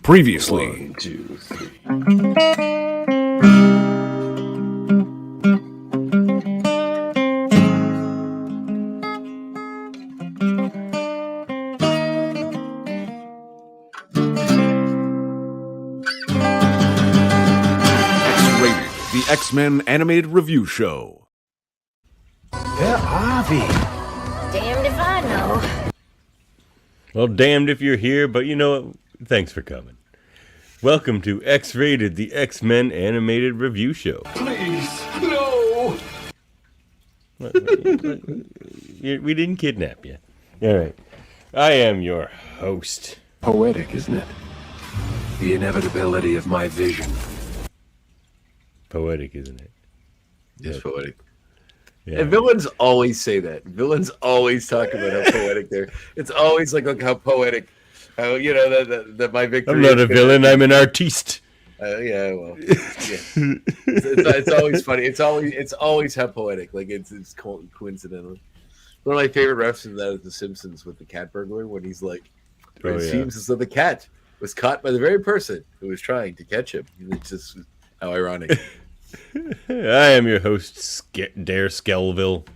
Previously. 1, 2, 3. X-Rated, the X-Men animated review show. Where are we? Damned if I know. Well, damned if you're here, but you know what? Thanks for coming. Welcome to X-Rated, the X-Men animated review show. Please, no! We didn't kidnap you. All right. I am your host. Poetic, isn't it? The inevitability of my vision. Poetic, isn't it? It's poetic. Yeah. And villains always say that. Villains always talk about how poetic they're. It's always like, look how poetic. How that my victory. I'm not a villain. I'm an artiste. Yeah, well, yeah. It's always funny. It's always how poetic. Like it's coincidental. One of my favorite refs in that is The Simpsons with the cat burglar when he's like, it seems as though the cat was caught by the very person who was trying to catch him. It's just how ironic. I am your host, Dare Skelville.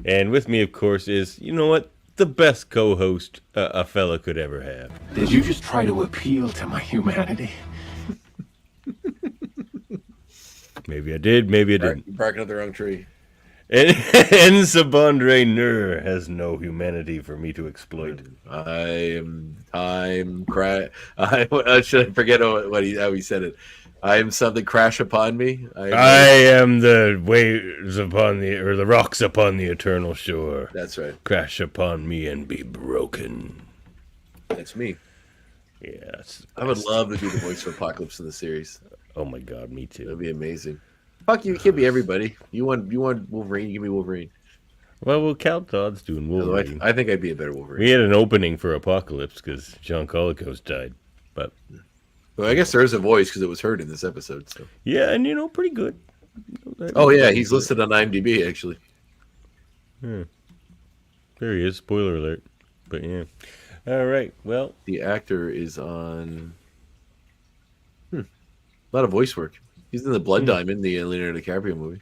And with me, of course, is, you know what? The best co-host a fella could ever have. Did you just try to appeal to my humanity? Maybe I did, maybe I didn't. Barking up the wrong tree. And Sabandre Nur has no humanity for me to exploit. I am time crash. I should forget how he said it. I am something crash upon me. I am the waves upon the rocks upon the eternal shore. That's right. Crash upon me and be broken. That's me. Yes. I would love to do the voice for Apocalypse in the series. Oh my God, me too. That'd be amazing. Fuck you, can't be everybody. You want Wolverine? Give me Wolverine. Well, Cal Todd's doing Wolverine. I think I'd be a better Wolverine. We had an opening for Apocalypse because John Colicos died, but. Well, I guess there is a voice because it was heard in this episode. So. Yeah, and pretty good. Oh yeah, he's listed on IMDb actually. There he is. Spoiler alert. But yeah. All right. Well, the actor is on. A lot of voice work. He's in the Blood Diamond, the Leonardo DiCaprio movie.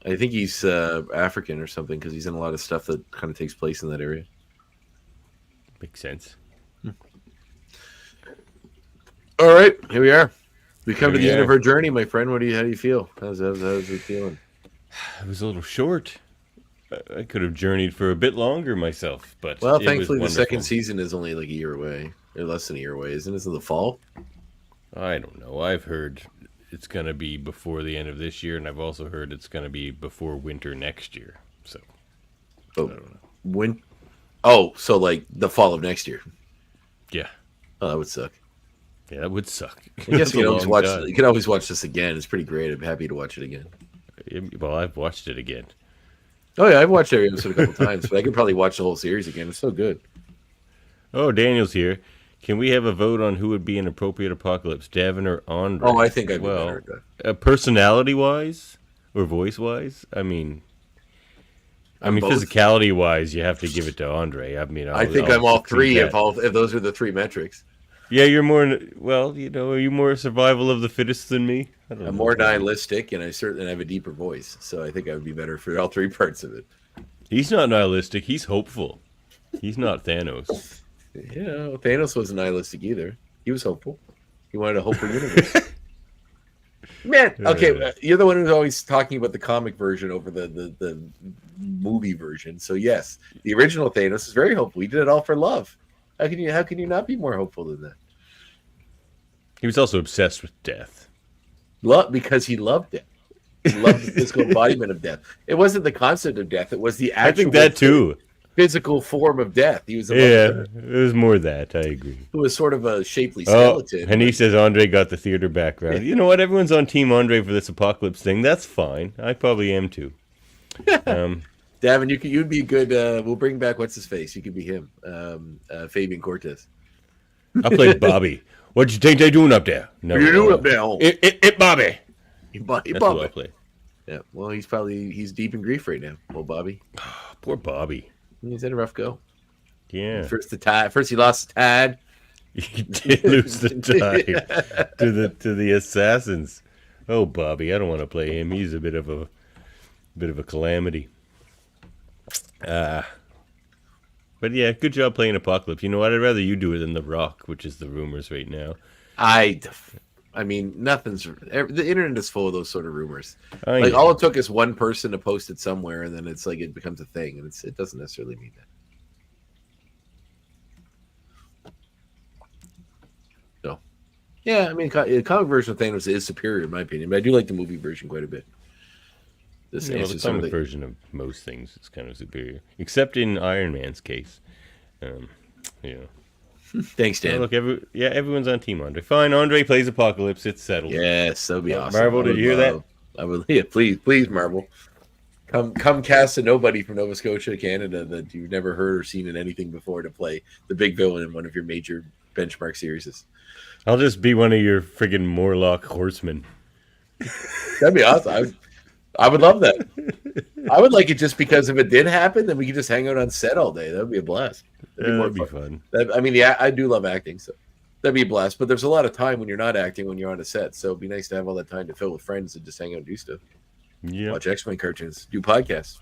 I think he's African or something because he's in a lot of stuff that kind of takes place in that area. Makes sense. All right, here we are. We come to the end of our journey, my friend. How do you feel? How's it feeling? It was a little short. I could have journeyed for a bit longer myself, but well, thankfully the second season is only like a year away, or less than a year away, isn't it? It's in the fall. I don't know. I've heard it's going to be before the end of this year, and I've also heard it's going to be before winter next year. So, I don't know. So like the fall of next year. Yeah. Oh, that would suck. Yeah, that would suck. I guess you can always watch this again. It's pretty great. I'm happy to watch it again. Well, I've watched it again. Oh yeah, I've watched every episode a couple times, but I could probably watch the whole series again. It's so good. Oh, Daniel's here. Can we have a vote on who would be an appropriate Apocalypse, Devin or Andre? Oh, I think I'd be better. Personality-wise or voice-wise? I mean, physicality-wise, you have to give it to Andre. I think I'm all three if those are the three metrics. Yeah, you're more. Well, are you more survival of the fittest than me? I'm more nihilistic, and I certainly have a deeper voice. So I think I would be better for all three parts of it. He's not nihilistic. He's hopeful. He's not Thanos. Yeah, Thanos wasn't nihilistic either. He was hopeful. He wanted a hopeful universe. Man, okay, you're the one who's always talking about the comic version over the movie version. So yes, the original Thanos is very hopeful. He did it all for love. How can you not be more hopeful than that? He was also obsessed with death. Because he loved it. He loved the physical embodiment of death. It wasn't the concept of death. It was the actual. I think that too. Physical form of death. He was. It was more that. I agree. It was sort of a shapely skeleton. And he says Andre got the theater background. You know what? Everyone's on Team Andre for this Apocalypse thing. That's fine. I probably am too. Davin, you'd be good. We'll bring back what's his face. You could be him, Fabian Cortez. I played Bobby. What you think they're doing up there? No, what are you doing up there? It Bobby. That's Bobby. What I play. Yeah. Well, he's deep in grief right now. Well, Bobby. Poor Bobby. He's had a rough go. Yeah. First he lost Tad. He did lose the tie to the assassins. Oh, Bobby, I don't want to play him. He's a bit of a calamity. But yeah, good job playing Apocalypse. You know what? I'd rather you do it than The Rock, which is the rumors right now. I mean, the internet is full of those sort of rumors. Like all it took is one person to post it somewhere, and then it's like it becomes a thing, and it doesn't necessarily mean that. So, yeah, I mean, the comic version of Thanos is superior in my opinion, but I do like the movie version quite a bit. The comic version of most things is kind of superior, except in Iron Man's case. Thanks, Dan. Oh, look, everyone's on Team Andre. Fine, Andre plays Apocalypse. It's settled. Yes, that'd be awesome. Marvel, did you hear that? I would. Yeah, please, Marvel. Come cast a nobody from Nova Scotia, Canada that you've never heard or seen in anything before to play the big villain in one of your major benchmark series. I'll just be one of your friggin' Morlock horsemen. That'd be awesome. I would love that. I would like it just because if it did happen, then we could just hang out on set all day. That would be a blast. That'd be fun. I do love acting, so that'd be a blast. But there's a lot of time when you're not acting when you're on a set, so it'd be nice to have all that time to fill with friends and just hang out and do stuff. Yeah, watch X-Men cartoons, do podcasts.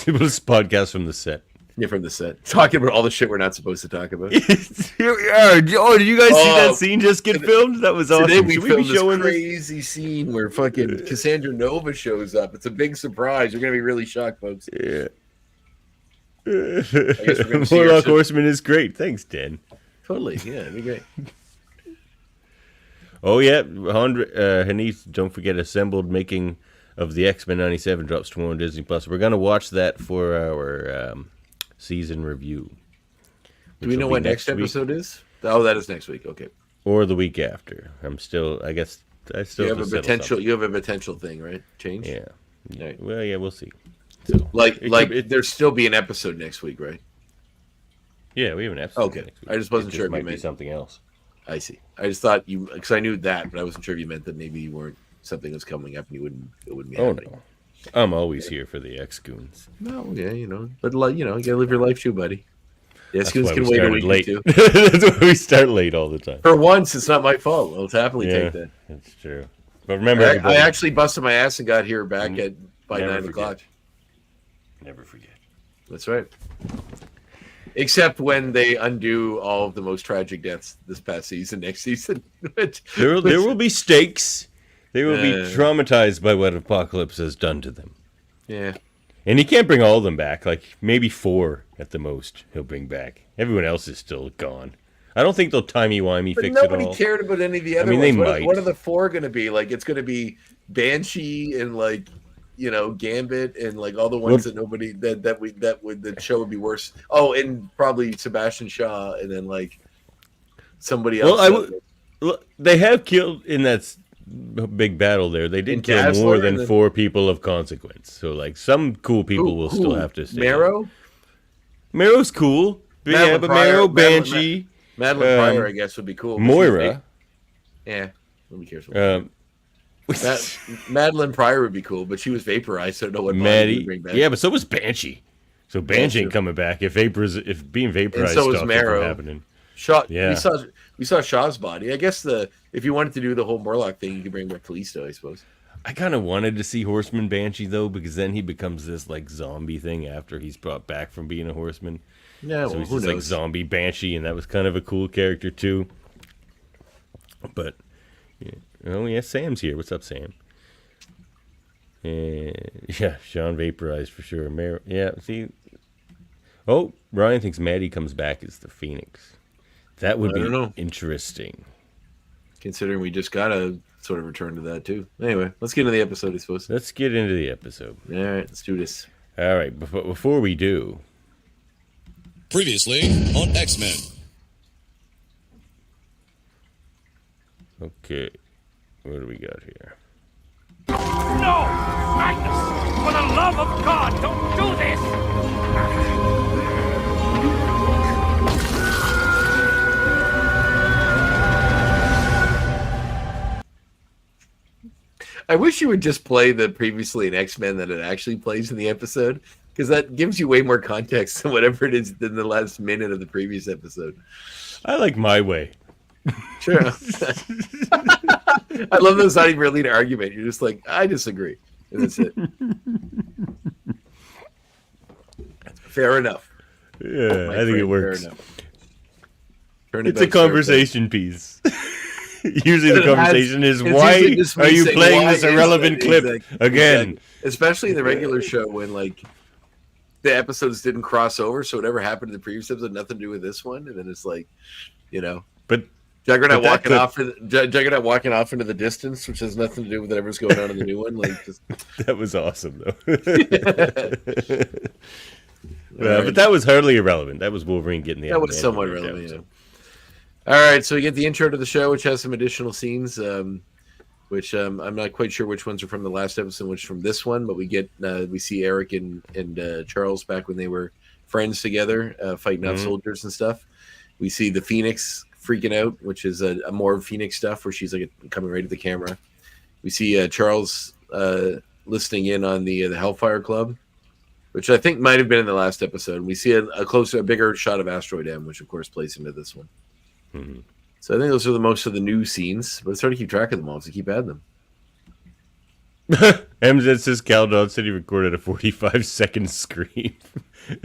This podcast from the set. Yeah, from the set, talking about all the shit we're not supposed to talk about. Here we are. Oh, did you guys see that scene just get filmed? That was awesome. Today we filmed this crazy scene where fucking Cassandra Nova shows up. It's a big surprise. You're gonna be really shocked, folks. Yeah. Morlock Horseman is great. Thanks, Dan. Totally. Yeah, it'd be great. Oh yeah, Hanif, don't forget Assembled making of the X-Men 97 drops tomorrow on Disney Plus. We're gonna watch that for our season review. Do we know what next episode is? Oh, that is next week. Okay. Or the week after. I guess I still you have a potential. You have a potential thing, right? Change. Yeah. Right. Well, yeah, we'll see. So, there'll still be an episode next week, right? Yeah, we have an episode. Okay. Next week. I just wasn't sure if you meant something else. I see. I just thought because I knew that, but I wasn't sure if you meant that maybe you weren't something was coming up and it wouldn't be happening. No. I'm always here for the X-Goons. No, yeah, but you gotta live your life too, buddy. The X-Goons can wait a week late. or two. That's why we start late all the time. For once, it's not my fault. I'll happily take that. That's true. But remember, I actually busted my ass and got here back by 9 o'clock. Never forget. That's right. Except when they undo all of the most tragic deaths this past season, next season. There will be stakes. They will be traumatized by what Apocalypse has done to them. Yeah. And he can't bring all of them back. Like, maybe 4 at the most he'll bring back. Everyone else is still gone. I don't think they'll timey-wimey fix it all. Nobody cared about any of the other ones. They might. What are the 4 going to be? Like, it's going to be Banshee and, Gambit and, all the ones that nobody... that show would be worse. Oh, and probably Sebastian Shaw and then, somebody else. Well, they have killed in that big battle there. They did kill more than 4 people of consequence. So, some cool people will still have to stay. Marrow? Marrow's cool. But Marrow, Banshee... Madeline Pryor, I guess, would be cool. Moira. Yeah. Nobody cares about Madeline Pryor would be cool, but she was vaporized, so I don't know what Maddie would bring back. Yeah, but so was Banshee. So Banshee ain't coming back if being vaporized and so stuff isn't happening. Shaw, yeah. We saw Shaw's body. I guess if you wanted to do the whole Morlock thing, you could bring back Callisto, I suppose. I kind of wanted to see Horseman Banshee though, because then he becomes this zombie thing after he's brought back from being a horseman. Yeah, so he's just like zombie Banshee, and that was kind of a cool character too. But Sam's here. What's up, Sam? Yeah, Sean vaporized for sure. See. Oh, Ryan thinks Maddie comes back as the Phoenix. That would be interesting. Considering we just got a sort of return to that too. Anyway, let's get into the episode, I suppose. Let's get into the episode. All right, let's do this. All right, before we do. Previously on X-Men. Okay, what do we got here? No! Magnus! For the love of God, don't do this! I wish you would just play the previously in X-Men that it actually plays in the episode, because that gives you way more context than whatever it is than the last minute of the previous episode. I like my way. Sure. I love that it's not even really an argument. You're just like, I disagree. And that's it. Fair enough. Yeah, I think it works. It's a back, conversation piece. Usually the conversation is, it's why usually just me are you saying, playing why this is irrelevant that? clip again? Exactly. Especially in the regular show when like the episodes didn't cross over, so whatever happened in the previous episode had nothing to do with this one, and then it's like, you know, but Juggernaut that walking off, Juggernaut walking off into the distance, which has nothing to do with whatever's going on in the new one. Like, just... that was awesome though. But that was hardly irrelevant. That was Wolverine getting the. That was somewhat relevant. Yeah. All right, so we get the intro to the show, which has some additional scenes, which I'm not quite sure which ones are from the last episode, which from this one. But we see Eric and Charles back when they were friends together, fighting off soldiers and stuff. We see the Phoenix freaking out, which is a more Phoenix stuff where she's like coming right at the camera. We see Charles listening in on the Hellfire Club, which I think might have been in the last episode. We see a bigger shot of Asteroid M, which of course plays into this one. Mm-hmm. So I think those are the most of the new scenes, but it's hard to keep track of them all, so keep adding them. MZ says Caldon said he recorded a 45-second scream.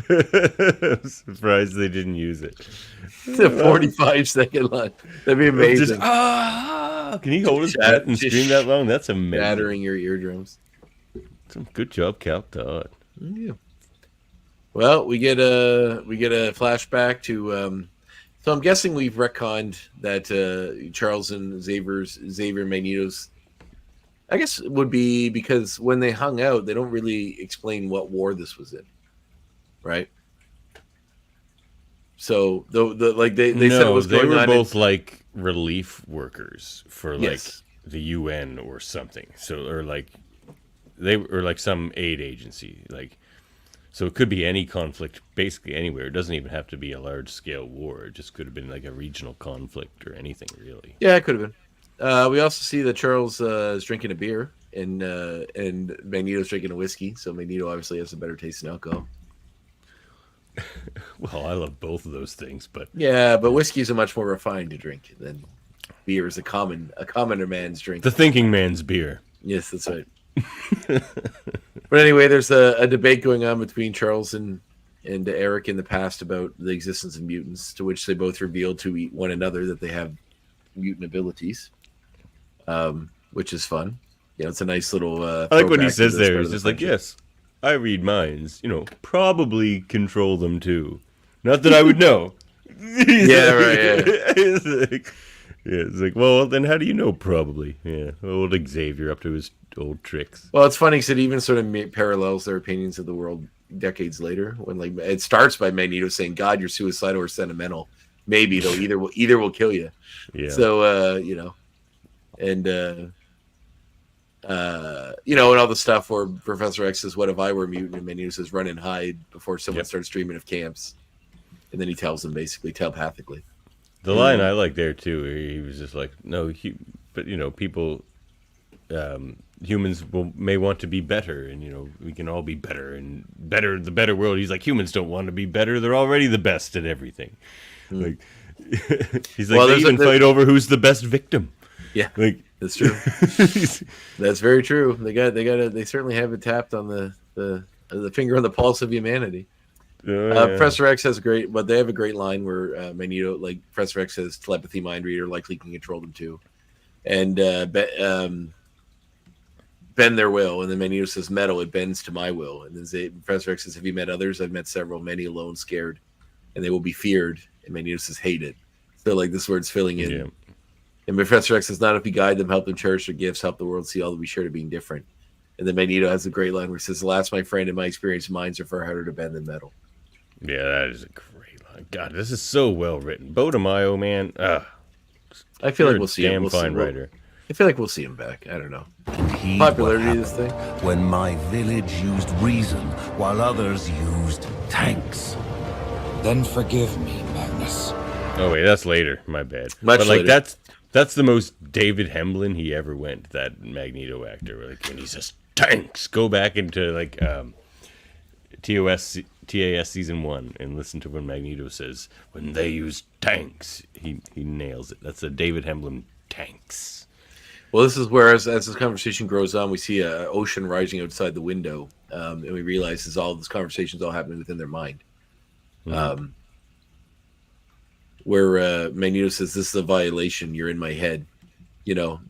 I'm surprised they didn't use it. The 45-second line. That'd be amazing. Can he hold his breath and scream that long? That's amazing. Shattering your eardrums. Good job, Caldon. Yeah. Well, we get a flashback to. So I'm guessing we've retconned that Charles and Xavier Magneto's. I guess it would be because when they hung out, they don't really explain what war this was in, right? So they said it was going on. They were both like relief workers for like the UN or something. So or like they were like some aid agency, like. So it could be any conflict, basically anywhere. It doesn't even have to be a large-scale war. It just could have been like a regional conflict or anything, really. Yeah, it could have been. We also see that Charles is drinking a beer, and Magneto's drinking a whiskey. So Magneto obviously has a better taste in alcohol. Well, I love both of those things, but yeah, but whiskey is a much more refined drink than beer is a commoner man's drink. The thinking man's beer. Yes, that's right. But anyway, there's a debate going on between Charles and Eric in the past about the existence of mutants, to which they both reveal to one another that they have mutant abilities, which is fun. Yeah, it's a nice little. I like what he says there. He's just like, "Yes, I read minds. Probably control them too. Not that I would know." Yeah, right. Yeah. It's like, well, then how do you know? Probably, yeah. Old Xavier up to his old tricks. Well, it's funny because it even sort of parallels their opinions of the world decades later. When like it starts by Magneto saying, "God, you're suicidal or sentimental. Maybe though, either will kill you." Yeah. So and and all the stuff where Professor X says, "What if I were a mutant?" and Magneto says, "Run and hide before someone starts dreaming of camps," and then he tells them basically telepathically. The line I like there too, he was just like, "No, but people, humans may want to be better, and we can all be better and better. The better world." He's like, "Humans don't want to be better; they're already the best at everything." Like, he's like, they even fight over who's the best victim. Yeah, like that's true. That's very true. They certainly have it tapped on the finger on the pulse of humanity. Professor X has they have a great line where Magneto, like Professor X says, telepathy, mind reader, likely can control them too, and bend their will. And then Magneto says, "Metal, it bends to my will." And then Professor X says, "Have you met others? I've met several, many alone, scared, and they will be feared." And Magneto says, "Hated." So like this word's filling in. Yeah. And Professor X says, "Not if you guide them, help them cherish their gifts, help the world see all that we share to being different." And then Magneto has a great line where he says, "Alas, my friend, in my experience, minds are far harder to bend than metal." Yeah, that is a great line. God, this is so well written. Bo DeMaio, man. I feel like we'll see him. Fine writer. I feel like we'll see him back. I don't know. Popularity of this thing. When my village used reason while others used tanks. Then forgive me, Magnus. Oh wait, that's later. My bad. But like that's the most David Hemblin he ever went. That Magneto actor. Like when he says tanks, go back into like TAS Season 1 and listen to when Magneto says, when they use tanks. He nails it. That's a David Hemblin tanks. Well, this is where, as this conversation grows on, we see an ocean rising outside the window, and we realize all this conversation's all happening within their mind. Where Magneto says, this is a violation, you're in my head. You know,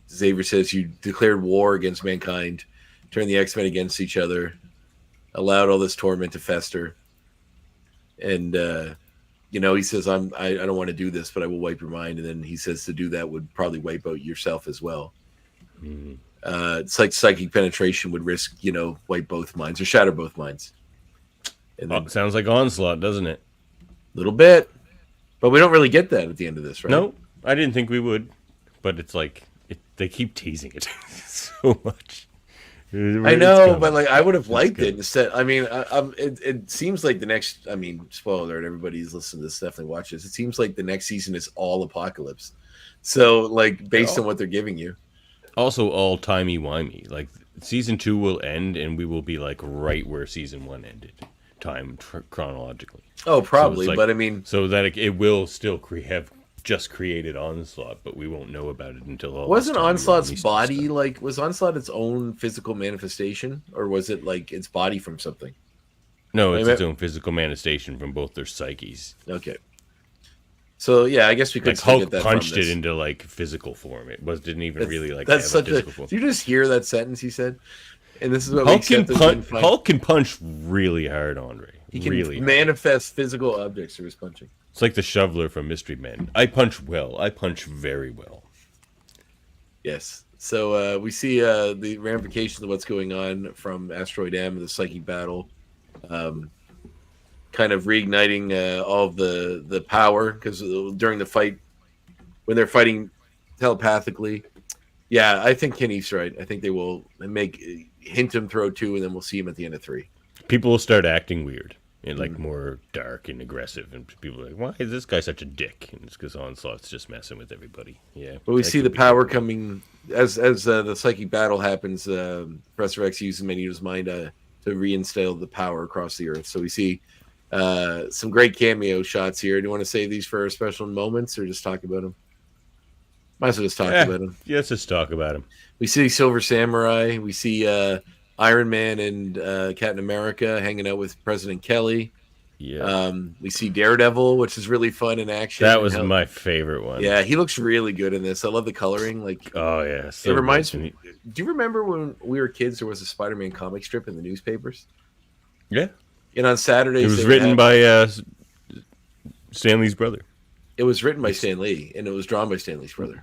Xavier says, you declared war against mankind, turned the X-Men against each other, allowed all this torment to fester. And, you know, he says, I don't want to do this, but I will wipe your mind. And then he says to do that would probably wipe out yourself as well. It's like psychic penetration would risk, you know, wipe both minds or shatter both minds. And then, Sounds like Onslaught, doesn't it? a little bit. But we don't really get that at the end of this, right? No, I didn't think we would. But it's like, they keep teasing it so much. I know, but like I would have liked it instead. I mean, it seems like the next. I mean, spoiler alert! Everybody's listening to this, definitely watch this. It seems like the next season is all Apocalypse. So, like, based on what they're giving you, also all timey-wimey. Like, season 2 will end, and we will be like right where season 1 ended, chronologically. Oh, probably, so like, but I mean, so that it will still have just created Onslaught, but we won't know about it until all. Wasn't Onslaught's body like, was Onslaught its own physical manifestation, or was it like its body from something? No, it's its own physical manifestation from both their psyches. Okay. So yeah, I guess we could like still Hulk get that punched from this. it into like physical form. It didn't even really like that's have such a physical form. Do you just hear that sentence he said? And this is what Hulk can punch really hard, Andre. He can really manifest physical objects through his punching. It's like the shoveler from Mystery Men. I punch well. I punch very well. Yes. So we see the ramifications of what's going on from Asteroid M, the psychic battle, kind of reigniting all of the power, because during the fight, when they're fighting telepathically, yeah, I think Kenny's right. I think they will hint him throw 2, and then we'll see him at the end of 3. People will start acting weird and like more dark and aggressive, and people are like, "Why is this guy such a dick?" And it's because Onslaught's just messing with everybody. Yeah, but we see the power coming as the psychic battle happens. Professor X uses Magneto's mind to reinstall the power across the Earth. So we see some great cameo shots here. Do you want to save these for our special moments, or just talk about them? Might as well just talk about them. Yeah, let's just talk about them. We see Silver Samurai. We see Iron Man and Captain America hanging out with President Kelly. Yeah. We see Daredevil, which is really fun in action. That was my favorite one. Yeah, he looks really good in this. I love the coloring. Like, oh yeah, so it reminds me. Do you remember when we were kids? There was a Spider-Man comic strip in the newspapers. Yeah. And on Saturdays, it was written by Stan Lee's brother. It was written by Stan Lee, and it was drawn by Stan Lee's brother.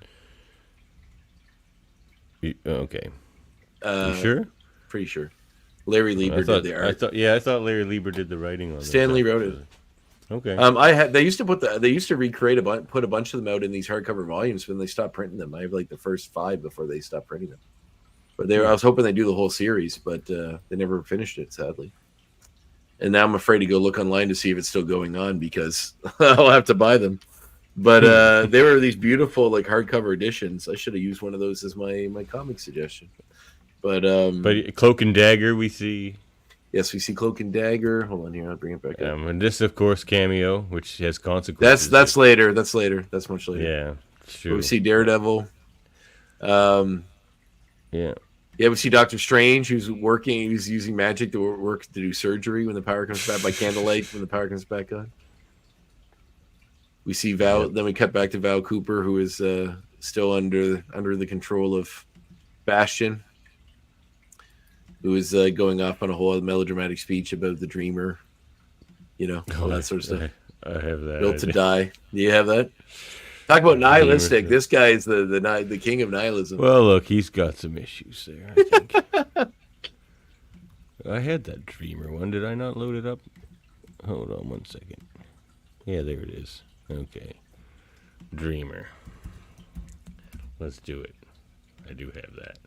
Okay. You sure? Pretty sure. Larry Lieber did the art. I thought Larry Lieber did the writing on it. Stan Lee wrote it. Okay. They used to put a bunch of them out in these hardcover volumes when they stopped printing them. I have like the first 5 before they stopped printing them. But I was hoping they'd do the whole series, but they never finished it, sadly. And now I'm afraid to go look online to see if it's still going on, because I'll have to buy them. But there were these beautiful like hardcover editions. I should have used one of those as my comic suggestion. But Cloak and Dagger we see. Yes, we see Cloak and Dagger. Hold on here, I'll bring it back up. And this, of course, cameo, which has consequences. That's later. That's later. That's much later. Yeah, sure. But we see Daredevil. Yeah. Yeah, we see Doctor Strange, who's working. He's using magic to work to do surgery when the power comes back, by candlelight when the power comes back on. We see Val. Yep. Then we cut back to Val Cooper, who is still under the control of Bastion, who is going off on a whole melodramatic speech about the Dreamer, all that sort of stuff. I have that. Built to die. Do you have that? Talk about nihilistic. This guy is the king of nihilism. Well, look, he's got some issues there, I think. I had that Dreamer one. Did I not load it up? Hold on 1 second. Yeah, there it is. Okay. Dreamer. Let's do it. I do have that.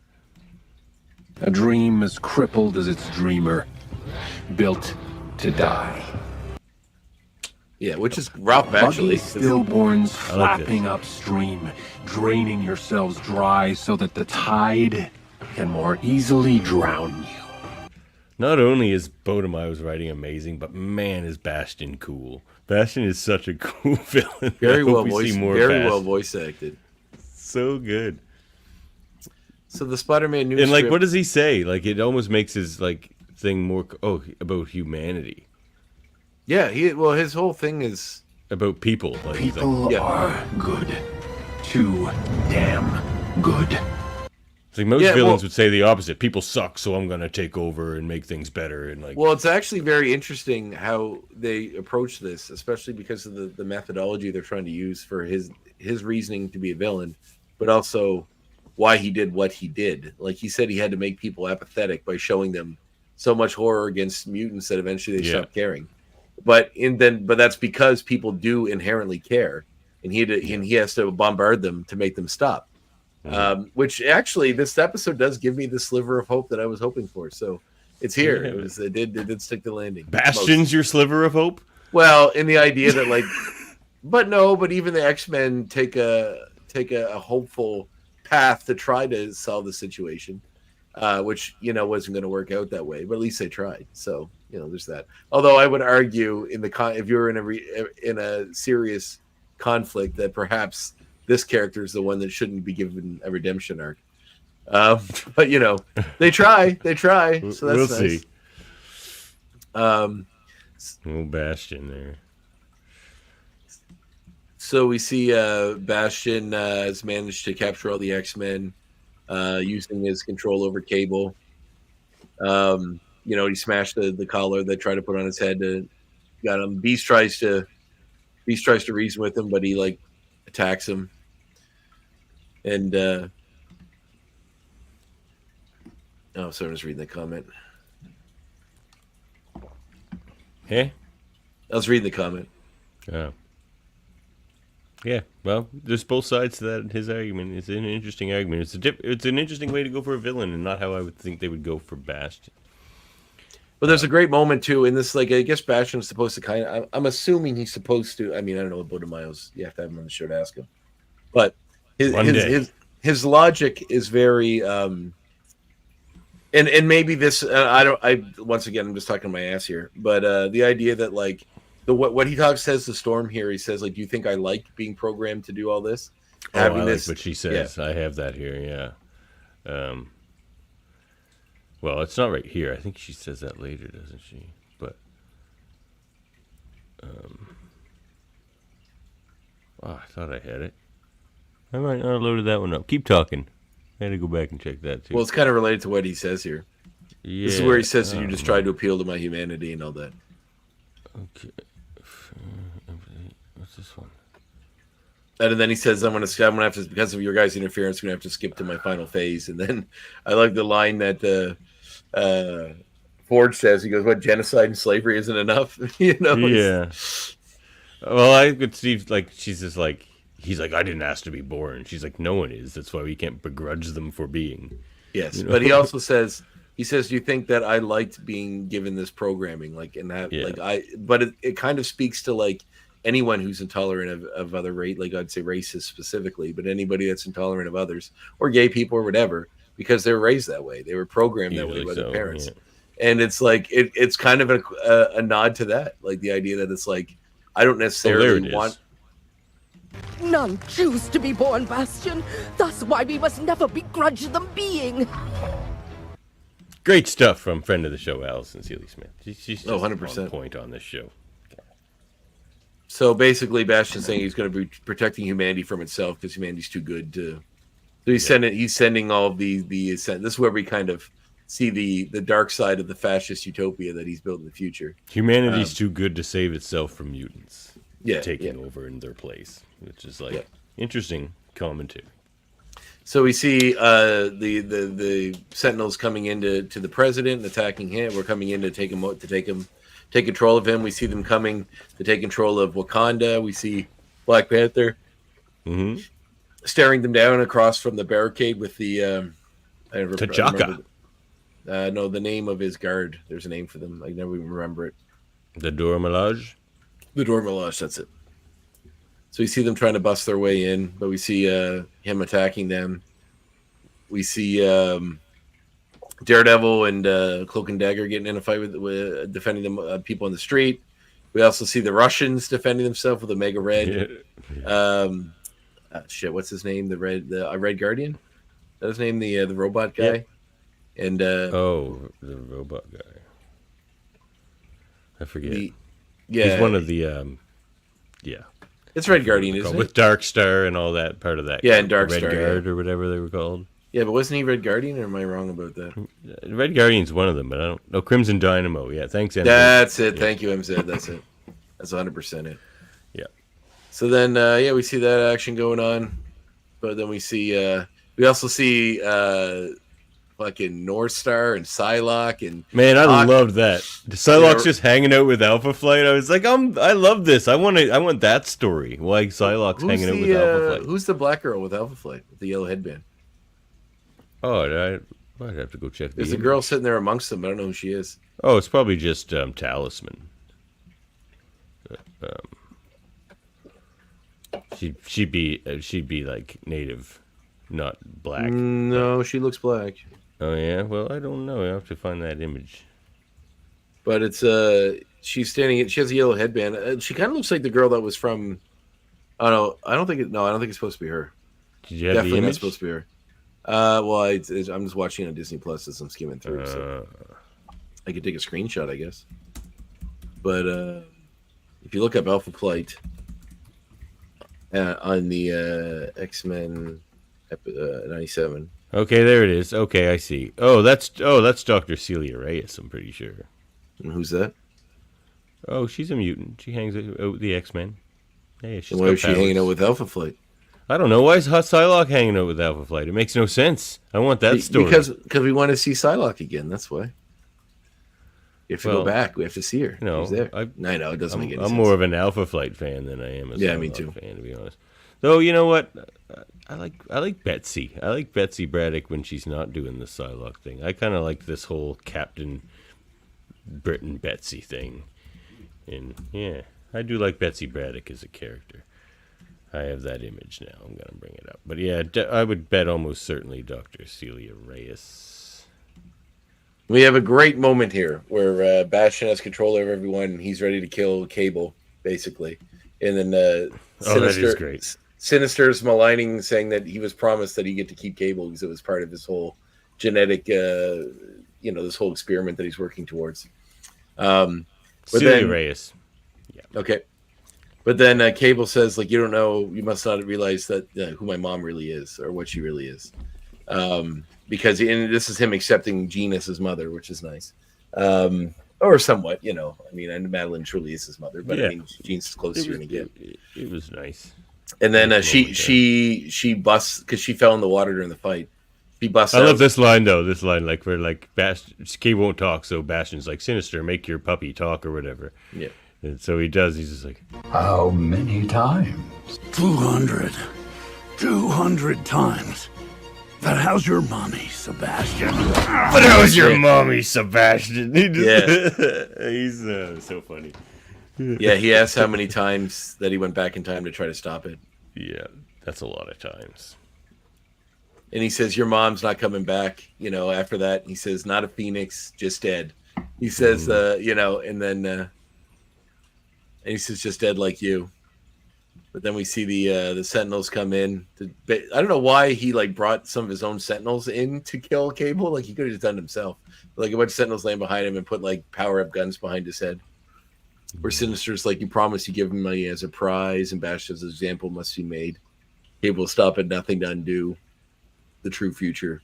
A dream as crippled as its dreamer, built to die. Yeah, which is rough, actually. Stillborns flapping upstream, draining yourselves dry so that the tide can more easily drown you. Not only is Bodemaio's writing amazing, but man, is Bastion cool. Bastion is such a cool villain. Very well Bastion. voice acted. So good. So the Spider-Man news And like, strip, what does he say? Like, it almost makes his like thing more about humanity, yeah, his whole thing is about people. Like, he's like, People are good. Too damn good. it's like most Yeah, villains would say the opposite. People suck, so I'm gonna take over and make things better. And like, well, it's actually very interesting how they approach this, especially because of the methodology they're trying to use for his reasoning to be a villain, but also why he did what he did. Like he said, he had to make people apathetic by showing them so much horror against mutants that eventually they stopped caring. But that's because people do inherently care, and he has to bombard them to make them stop. Which actually, this episode does give me the sliver of hope that I was hoping for. So it's here. Yeah. It did stick the landing. Bastion's your sliver of hope. Well, in the idea that like, but even the X-Men take a hopeful path to try to solve the situation, which wasn't going to work out that way. But at least they tried. So there's that. Although I would argue if you're in a serious conflict, that perhaps this character is the one that shouldn't be given a redemption arc. But they try. So that's we'll nice. see. Little Bastion there. So we see Bastion has managed to capture all the X-Men using his control over Cable. He smashed the collar they tried to put on his head. Got him. Beast tries to reason with him, but he like attacks him. And someone's reading the comment. Hey, I was reading the comment. Oh. Yeah, well, there's both sides to that. His argument is an interesting argument. It's an interesting way to go for a villain, and not how I would think they would go for Bastion. But there's a great moment too in this. Like, I guess Bastion's supposed to I'm assuming he's supposed to. I mean, I don't know what Bodemaio's. You have to have him on the show to ask him. But his logic is very. And maybe this. Once again, I'm just talking my ass here. But the idea that like. What he says to Storm here, he says, like, do you think I like being programmed to do all this? I like what she says. Yeah. I have that here, yeah. Well, it's not right here. I think she says that later, doesn't she? But, I thought I had it. I might not have loaded that one up. Keep talking. I had to go back and check that, too. Well, it's kind of related to what he says here. Yeah. This is where he says that you just tried to appeal to my humanity and all that. Okay. What's this one? And then he says, I'm gonna have to, because of your guys' interference, I'm gonna have to skip to my final phase. And then I like the line that Ford says. He goes, "What, genocide and slavery isn't enough?" Yeah. Well, I could see, like, she's just like, he's like, I didn't ask to be born. She's like, no one is. That's why we can't begrudge them for being. Yes, but he also says, do you think that I liked being given this programming? Like, and that, but it kind of speaks to like anyone who's intolerant of other race, like I'd say racist specifically, but anybody that's intolerant of others or gay people or whatever, because they were raised that way. They were programmed that way by their parents. Yeah. And it's like, it's kind of a nod to that. Like the idea that it's like, I don't necessarily want. None choose to be born, Bastion. That's why we must never begrudge them being. Great stuff from friend of the show, Alison Seeley Smith. She's 100% on point on this show. So basically, Bastion's saying he's going to be protecting humanity from itself because humanity's too good to. So he's sending all of the. This is where we kind of see the dark side of the fascist utopia that he's built in the future. Humanity's too good to save itself from mutants taking over in their place, which is like interesting commentary. So we see the Sentinels coming into the president, attacking him. We're coming in to take control of him. We see them coming to take control of Wakanda. We see Black Panther staring them down across from the barricade with the T'Chaka. No, the name of his guard. There's a name for them. I never even remember it. The Dora Milaje? The Dora Milaje, that's it. So we see them trying to bust their way in, but we see him attacking them. We see Daredevil and Cloak and Dagger getting in a fight with defending them people on the street. We also see the Russians defending themselves with a Mega Red. Yeah. What's his name? The Red Guardian. That his name? The robot guy. Yep. And the robot guy. I forget. He's one of the It's Red Guardian, isn't it? With Dark Star and all that part of that. Yeah, and Dark Red Star Guard or whatever they were called. Yeah, but wasn't he Red Guardian, or am I wrong about that? Red Guardian's one of them, but I don't know. Crimson Dynamo. Yeah, thanks, MZ. That's it. Yeah. Thank you, MZ. That's it. That's 100% it. Yeah. So then, we see that action going on, but then we also see fucking North Star and Psylocke and man, I loved that. Psylocke's just hanging out with Alpha Flight. I was like, I love this. I want that story. Why Psylocke's hanging out with Alpha Flight? Who's the black girl with Alpha Flight with the yellow headband? Oh, I'd have to go check. There's a girl sitting there amongst them. I don't know who she is. Oh, it's probably just Talisman. She'd be like native, not black. No, she looks black. Oh yeah, well I don't know. I have to find that image. But it's she's standing. She has a yellow headband. She kind of looks like the girl that was from. Oh no, I don't think it's supposed to be her. Did you have Definitely the image? Not supposed to be her. Well, I'm just watching on Disney Plus as I'm skimming through, so I could take a screenshot, I guess. But if you look up Alpha Flight on the X-Men 97. Okay, there it is. Okay, I see. Oh, that's Dr. Celia Reyes, I'm pretty sure. And who's that? Oh, she's a mutant. She hangs out with the X-Men. Hey, why is she hanging out with Alpha Flight? I don't know. Why is Psylocke hanging out with Alpha Flight? It makes no sense. I want that story. Because we want to see Psylocke again. That's why. You have to go back. We have to see her. No, there. I know it doesn't make any sense. I'm more of an Alpha Flight fan than I am a me Psylocke too. fan, to be honest. Though you know what, I like Betsy. I like Betsy Braddock when she's not doing the Psylocke thing. I kind of like this whole Captain Britain Betsy thing, and yeah, I do like Betsy Braddock as a character. I have that image now. I'm gonna bring it up, but yeah, I would bet almost certainly Dr. Celia Reyes. We have a great moment here where Bastion has control over everyone. And he's ready to kill Cable, basically, and then that is great. Sinister's maligning, saying that he was promised that he'd get to keep Cable because it was part of his whole genetic, this whole experiment that he's working towards. Celia Reyes. Yeah. Okay. But then Cable says, like, you don't know, you must not realize that who my mom really is or what she really is. Because this is him accepting Jean as his mother, which is nice. Or somewhat, I mean, and Madeline truly is his mother, but I mean, Jean's as close as you're going to get. It was nice. And then she busts, because she fell in the water during the fight. She busts out. I love this line, though. This line, like, where, like, Cable won't talk, so Bastion's like, Sinister, make your puppy talk or whatever. Yeah. And so he does. He's just like, how many times? 200. 200 times. But how's your mommy, Sebastian? but how's your mommy, Sebastian? He just, he's so funny. Yeah, he asked how many times that he went back in time to try to stop it. Yeah, that's a lot of times. And he says, your mom's not coming back, after that. He says, not a phoenix, just dead. He says, and then... and he says, just dead like you. But then we see the Sentinels come in. I don't know why he brought some of his own Sentinels in to kill Cable. Like, he could have just done it himself. Like, a bunch of Sentinels laying behind him and put power-up guns behind his head. Where Sinister's like, you promised you give him money as a prize, and Bastion's example must be made. Cable will stop at nothing to undo the true future.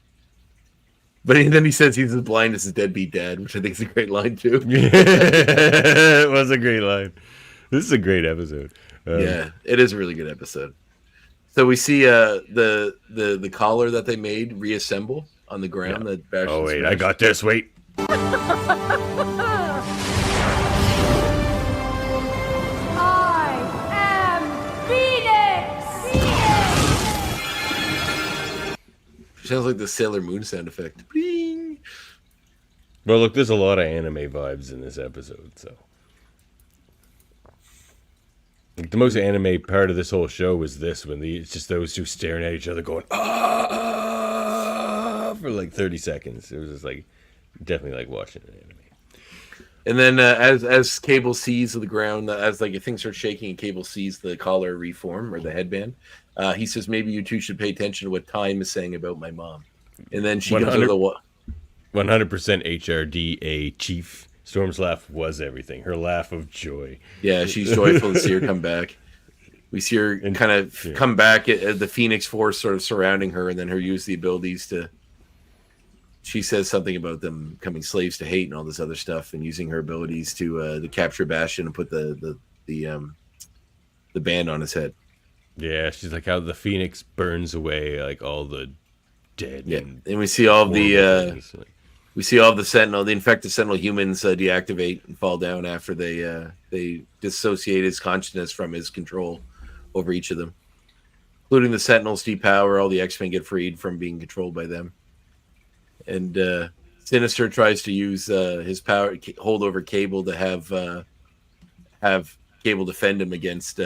But then he says he's as blind as his deadbeat dad, which I think is a great line too. It was a great line. This is a great episode. Yeah, it is a really good episode. So we see the collar that they made reassemble on the ground. Yeah. That Bastion wait, smashed. I got this. Wait. Sounds like the Sailor Moon sound effect. Bling! Well, look, there's a lot of anime vibes in this episode, so. Like, the most anime part of this whole show was this, when it's just those two staring at each other going, ah, for like 30 seconds. It was just like definitely like watching an anime. And then as Cable sees the ground, as like things start shaking and Cable sees the collar reform or the headband, he says, maybe you two should pay attention to what time is saying about my mom. And then she goes to the 100% HRDA chief. Storm's laugh was everything. Her laugh of joy. Yeah, she's joyful to see her come back. We see her kind of come back at the Phoenix Force sort of surrounding her, and then her use the abilities to... She says something about them becoming slaves to hate and all this other stuff, and using her abilities to capture Bastion and put the band on his head. Yeah, she's like how the Phoenix burns away like all the dead. Yeah, and we see all the Sentinel, the infected Sentinel humans deactivate and fall down after they dissociate his consciousness from his control over each of them, including the Sentinels depower. All the X-Men get freed from being controlled by them. And Sinister tries to use his power hold over Cable to have Cable defend him against.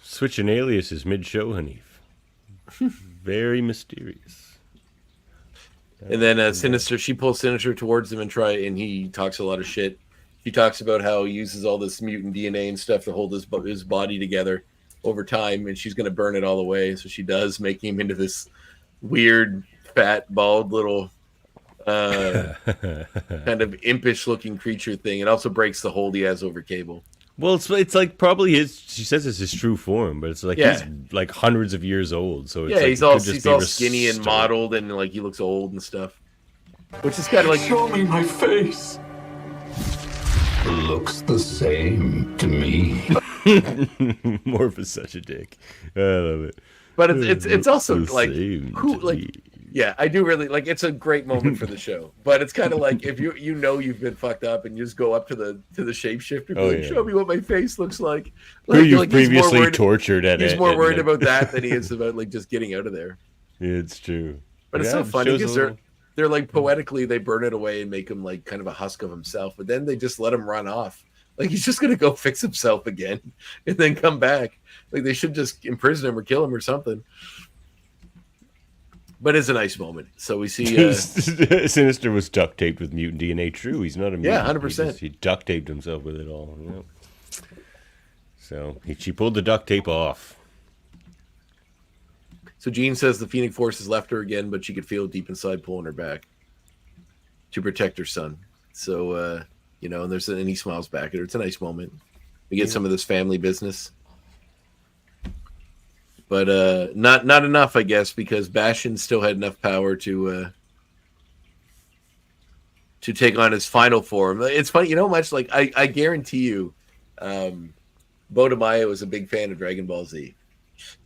Switching aliases mid-show, Hanif. Very mysterious. And then Sinister, she pulls Sinister towards him and he talks a lot of shit. He talks about how he uses all this mutant DNA and stuff to hold his body together over time, and she's going to burn it all away. So she does, making him into this weird, fat, bald little kind of impish looking creature thing. It also breaks the hold he has over Cable. Well, it's like probably his. She says it's his true form, but it's like he's like hundreds of years old. So it's like he's all skinny and mottled, and like he looks old and stuff. Which is kind of like, show me my face. Looks the same to me. Morph is such a dick. I love it. But it's also like who like. Yeah, I do really like. It's a great moment for the show, but it's kind of like if you've been fucked up and you just go up to the shapeshifter, show me what my face looks like. Who you've previously tortured at it. He's more worried about that than he is about like just getting out of there. It's true, but it's so funny because they're like poetically they burn it away and make him like kind of a husk of himself, but then they just let him run off. Like he's just gonna go fix himself again and then come back. Like they should just imprison him or kill him or something. But it's a nice moment. So we see Sinister was duct taped with mutant DNA. True, he's not a mutant. Yeah, 100%. He duct taped himself with it all. Yeah. So she pulled the duct tape off. So Jean says the Phoenix Force has left her again, but she could feel deep inside pulling her back to protect her son. So and he smiles back at her. It's a nice moment. We get some of this family business. But not enough, I guess, because Bastion still had enough power to take on his final form. It's funny, much like I guarantee you, Bodemaya was a big fan of Dragon Ball Z,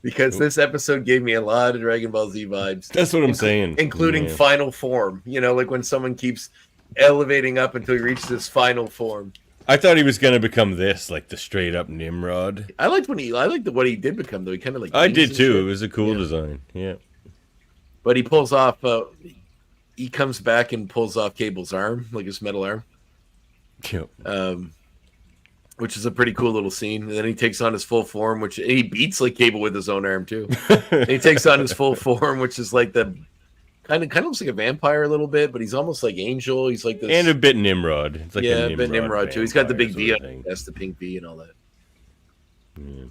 because this episode gave me a lot of Dragon Ball Z vibes. That's what I'm saying, including final form. Like when someone keeps elevating up until he reaches his final form. I thought he was going to become this, like the straight up Nimrod. I liked what he did become, though. He kind of like. I did too. It was a cool design. Yeah. But he pulls off. He comes back and pulls off Cable's arm, like his metal arm. Yep. Which is a pretty cool little scene. And then he takes on his full form, and he beats like Cable with his own arm too. And he takes on his full form, which is like the. Kind of looks like a vampire a little bit, but he's almost like Angel. He's like this, and a bit Nimrod. It's like a bit Nimrod too. He's got the big V on. That's the pink V and all that. Yeah.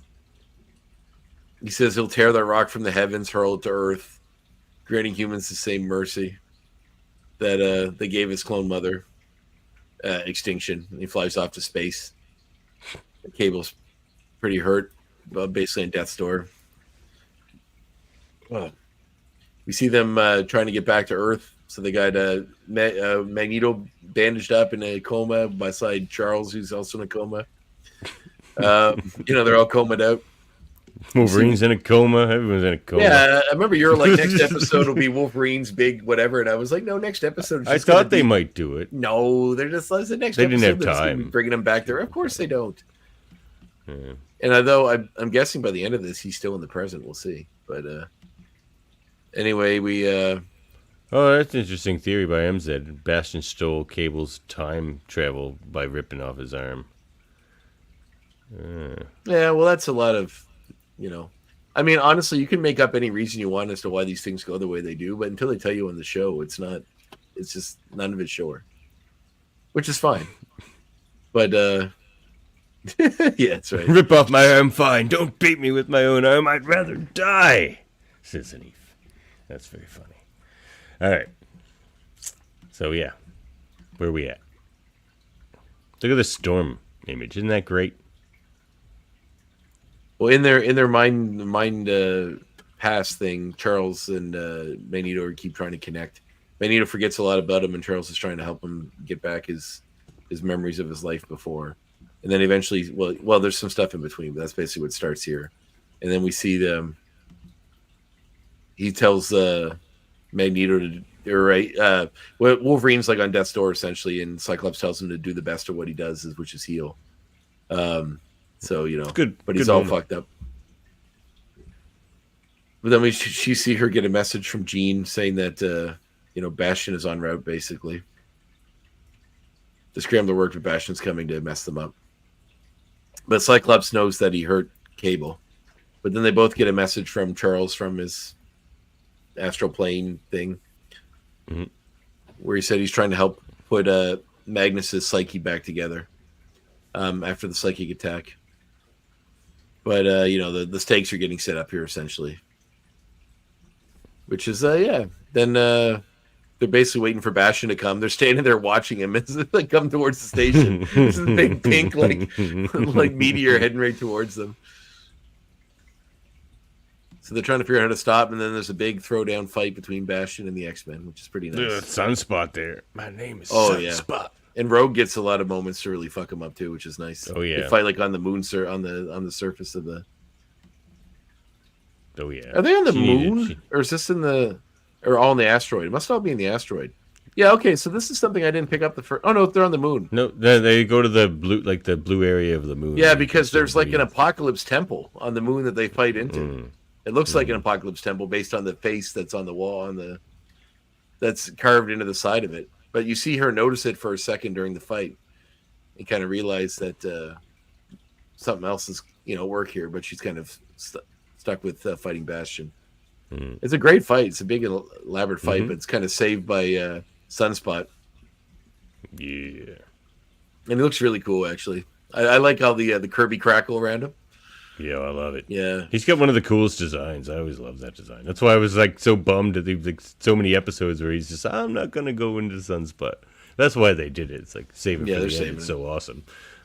He says he'll tear that rock from the heavens, hurl it to Earth, granting humans the same mercy that they gave his clone mother, Extinction. And he flies off to space. The Cable's pretty hurt, basically in death's door. Oh. We see them trying to get back to Earth. So they got Magneto bandaged up in a coma beside Charles, who's also in a coma. They're all comaed out. Wolverine's in a coma. Everyone's in a coma. Yeah, I remember you were like, next episode will be Wolverine's big whatever. And I was like, no, next episode. I thought they might do it. No, they're just the next they episode. They didn't have time. Bringing him back there. Of course they don't. Yeah. And although I'm guessing by the end of this, he's still in the present. We'll see. But anyway, we. Oh, that's an interesting theory by MZ. Bastion stole Cable's time travel by ripping off his arm. Yeah, well, that's a lot of, I mean, honestly, you can make up any reason you want as to why these things go the way they do, but until they tell you on the show, it's not. It's just none of it's sure, which is fine. But yeah, that's right. Rip off my arm, fine. Don't beat me with my own arm. I'd rather die, says an Eve. That's very funny. All right. So yeah, where are we at? Look at the storm image. Isn't that great? Well, in their mind past thing, Charles and Magneto keep trying to connect. Magneto forgets a lot about him, and Charles is trying to help him get back his memories of his life before. And then eventually, well, there's some stuff in between, but that's basically what starts here. And then we see them. He tells Magneto to, Wolverine's like on death's door essentially, and Cyclops tells him to do the best of what he does, which is heal. So good, but he's all fucked up. But then she see her get a message from Jean saying that Bastion is en route, basically. The scrambler worked, but Bastion's coming to mess them up. But Cyclops knows that he hurt Cable. But then they both get a message from Charles from his astral plane thing, where he said he's trying to help put Magnus's psyche back together after the psychic attack. But the stakes are getting set up here essentially, which is Then they're basically waiting for Bastion to come. They're standing there watching him as they come towards the station. This is a big pink like meteor heading right towards them. So they're trying to figure out how to stop, and then there's a big throwdown fight between Bastion and the X-Men, which is pretty nice. Sunspot there. My name is Sunspot. Yeah. And Rogue gets a lot of moments to really fuck him up too, which is nice. Oh yeah. They fight like on the moon, on the surface of the. Oh yeah. Are they on the moon, or is this in the, or all in the asteroid? It must all be in the asteroid. Yeah. Okay. So this is something I didn't pick up the first. Oh no, they're on the moon. No, they go to the blue area of the moon. Yeah, because there's like an apocalypse temple on the moon that they fight into. It looks like an apocalypse temple based on the face that's on the wall that's carved into the side of it. But you see her notice it for a second during the fight and kind of realize that something else is work here. But she's kind of stuck with fighting Bastion. It's a great fight. It's a big elaborate fight, but it's kind of saved by Sunspot. Yeah, and it looks really cool actually. I like how the Kirby crackle around him. Yeah, I love it. Yeah. He's got one of the coolest designs. I always love that design. That's why I was like so bummed at so many episodes where he's just, I'm not going to go into Sunspot. That's why they did it. It's like saving for the end. It's so awesome.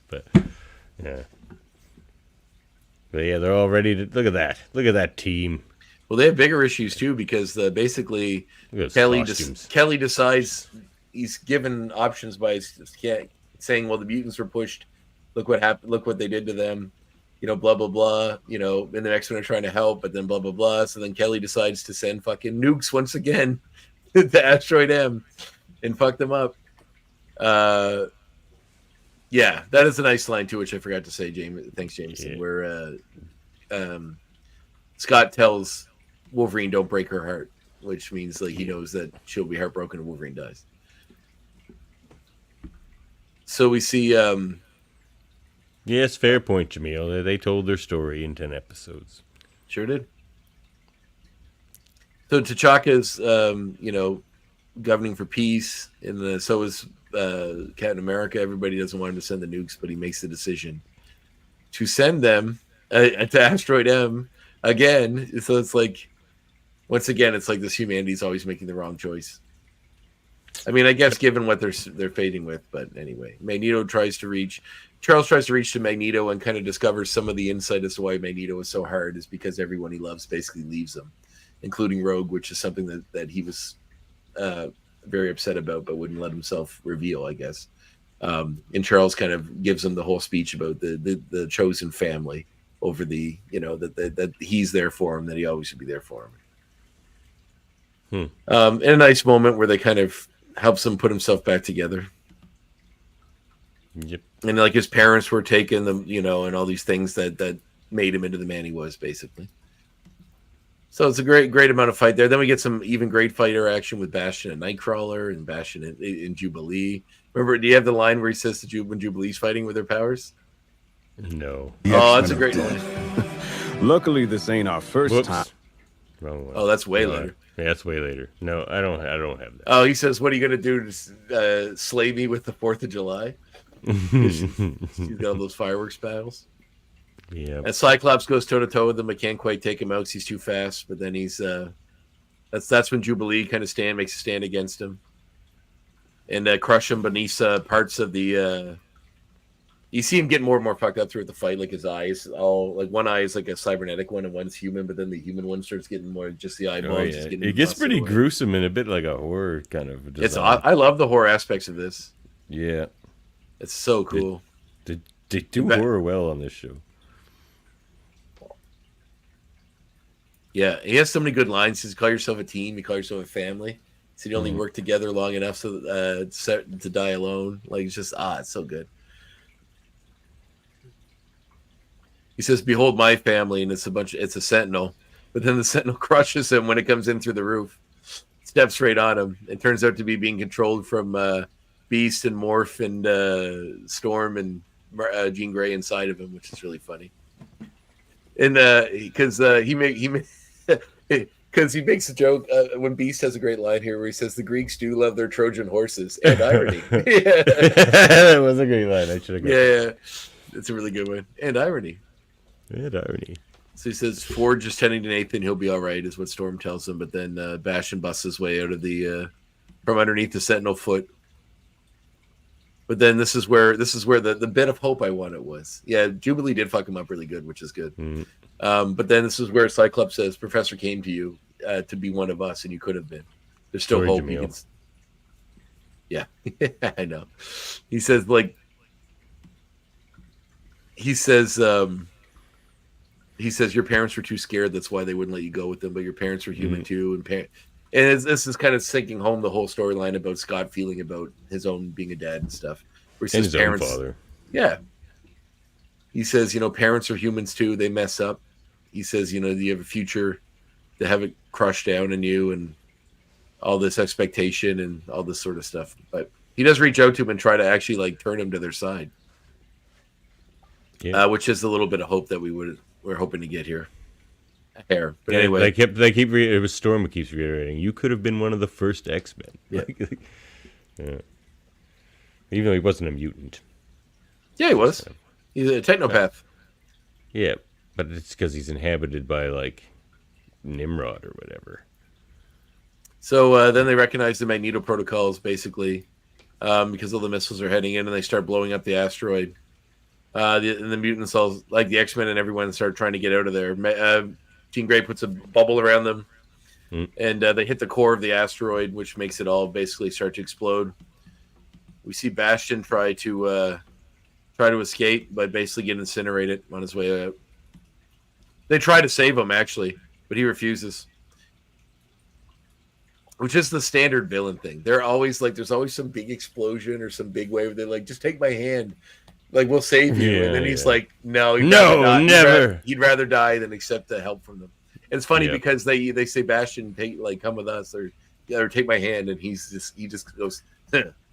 But yeah. But yeah, they're all ready to look at that. Look at that team. Well, they have bigger issues too because basically Kelly decides he's given options by saying, well, the mutants were pushed. Look what happened. Look what they did to them. Blah, blah, blah, and the next one are trying to help, but then blah, blah, blah. So then Kelly decides to send fucking nukes once again to Asteroid M and fuck them up. Yeah, that is a nice line too, which I forgot to say, James. Thanks, Jameson. Yeah. Where Scott tells Wolverine, don't break her heart, which means like he knows that she'll be heartbroken if Wolverine dies. So we see... Yes, fair point, Jamil. They told their story in 10 episodes. Sure did. So T'Chaka's, governing for peace, and so is Captain America. Everybody doesn't want him to send the nukes, but he makes the decision to send them to Asteroid M again. So it's like, once again, it's like this humanity's always making the wrong choice. I mean, I guess given what they're fading with, but anyway, Charles tries to reach to Magneto and kind of discovers some of the insight as to why Magneto is so hard is because everyone he loves basically leaves him, including Rogue, which is something that he was very upset about, but wouldn't let himself reveal, I guess. And Charles kind of gives him the whole speech about the chosen family over the, that he's there for him, that he always should be there for him. And a nice moment where they kind of helps him put himself back together. Yep. And like his parents were taken, and all these things that made him into the man he was, basically. So it's a great amount of fight there. Then we get some even great fighter action with Bastion and Nightcrawler and Bastion and Jubilee. Remember, do you have the line where he says when Jubilee's fighting with her powers? No. Oh, that's a great line. Luckily, this ain't our first Whoops. time. Wrong one. Oh, that's way later. Yeah, that's way later. No, I don't have that. Oh, he says, "What are you gonna do to slay me with the 4th of July?" She's got all those fireworks battles. Yeah. And Cyclops goes toe to toe with him, but can't quite take him out because he's too fast. But then he's that's when Jubilee kind of makes a stand against him, and crush him beneath parts of the. You see him getting more and more fucked up throughout the fight, like his eyes. All like one eye is like a cybernetic one, and one's human. But then the human one starts getting more just the eyeballs. Oh, yeah. It gets pretty gruesome and a bit like a horror kind of design. I love the horror aspects of this. Yeah, it's so cool. They do horror well on this show. Yeah, he has so many good lines. He says, "Call yourself a team. You call yourself a family." He said, "You only work together long enough to die alone." Like it's just it's so good. He says, "Behold my family," and it's a sentinel. But then the sentinel crushes him when it comes in through the roof, steps right on him. It turns out to be being controlled from Beast and Morph and Storm and Jean Grey inside of him, which is really funny. And because he makes a joke when Beast has a great line here where he says, "The Greeks do love their Trojan horses," and irony. Yeah. That was a great line. I should have got that. It's a really good one. And irony. And irony. So he says, "Forge is tending to Nathan. He'll be all right," is what Storm tells him. But then Bastion busts his way out of the from underneath the Sentinel foot. But then this is where the bit of hope I wanted was. Yeah, Jubilee did fuck him up really good, which is good. But then this is where Cyclops says, "Professor came to you to be one of us, and you could have been. There's still hope." Yeah, I know. He says, your parents were too scared. That's why they wouldn't let you go with them. But your parents were human too, and this is kind of sinking home the whole storyline about Scott feeling about his own being a dad and stuff. Where he says his parents, own father. Yeah. He says, parents are humans too. They mess up. He says, you have a future. They have it crushed down in you and all this expectation and all this sort of stuff. But he does reach out to him and try to actually turn him to their side. Yeah. Which is a little bit of hope that we're hoping to get here. But anyway, it was Storm who keeps reiterating, "You could have been one of the first X-Men." Yeah. Yeah. Even though he wasn't a mutant. Yeah, he was. He's a technopath. Yeah, but it's because he's inhabited by Nimrod or whatever. So then they recognize the Magneto protocols, basically, because all the missiles are heading in, and they start blowing up the asteroid. And the mutants, all like the X-Men and everyone, start trying to get out of there. Jean Grey puts a bubble around them, and they hit the core of the asteroid, which makes it all basically start to explode. We see Bastion try to escape, but basically get incinerated on his way out. They try to save him, actually, but he refuses. Which is the standard villain thing. They're always there's always some big explosion or some big wave. They're like, "Just take my hand. We'll save you." And then he's like, "No, never. He'd rather die than accept the help from them." And it's funny because they say, "Bastion, come with us," or "Take my hand," and he just goes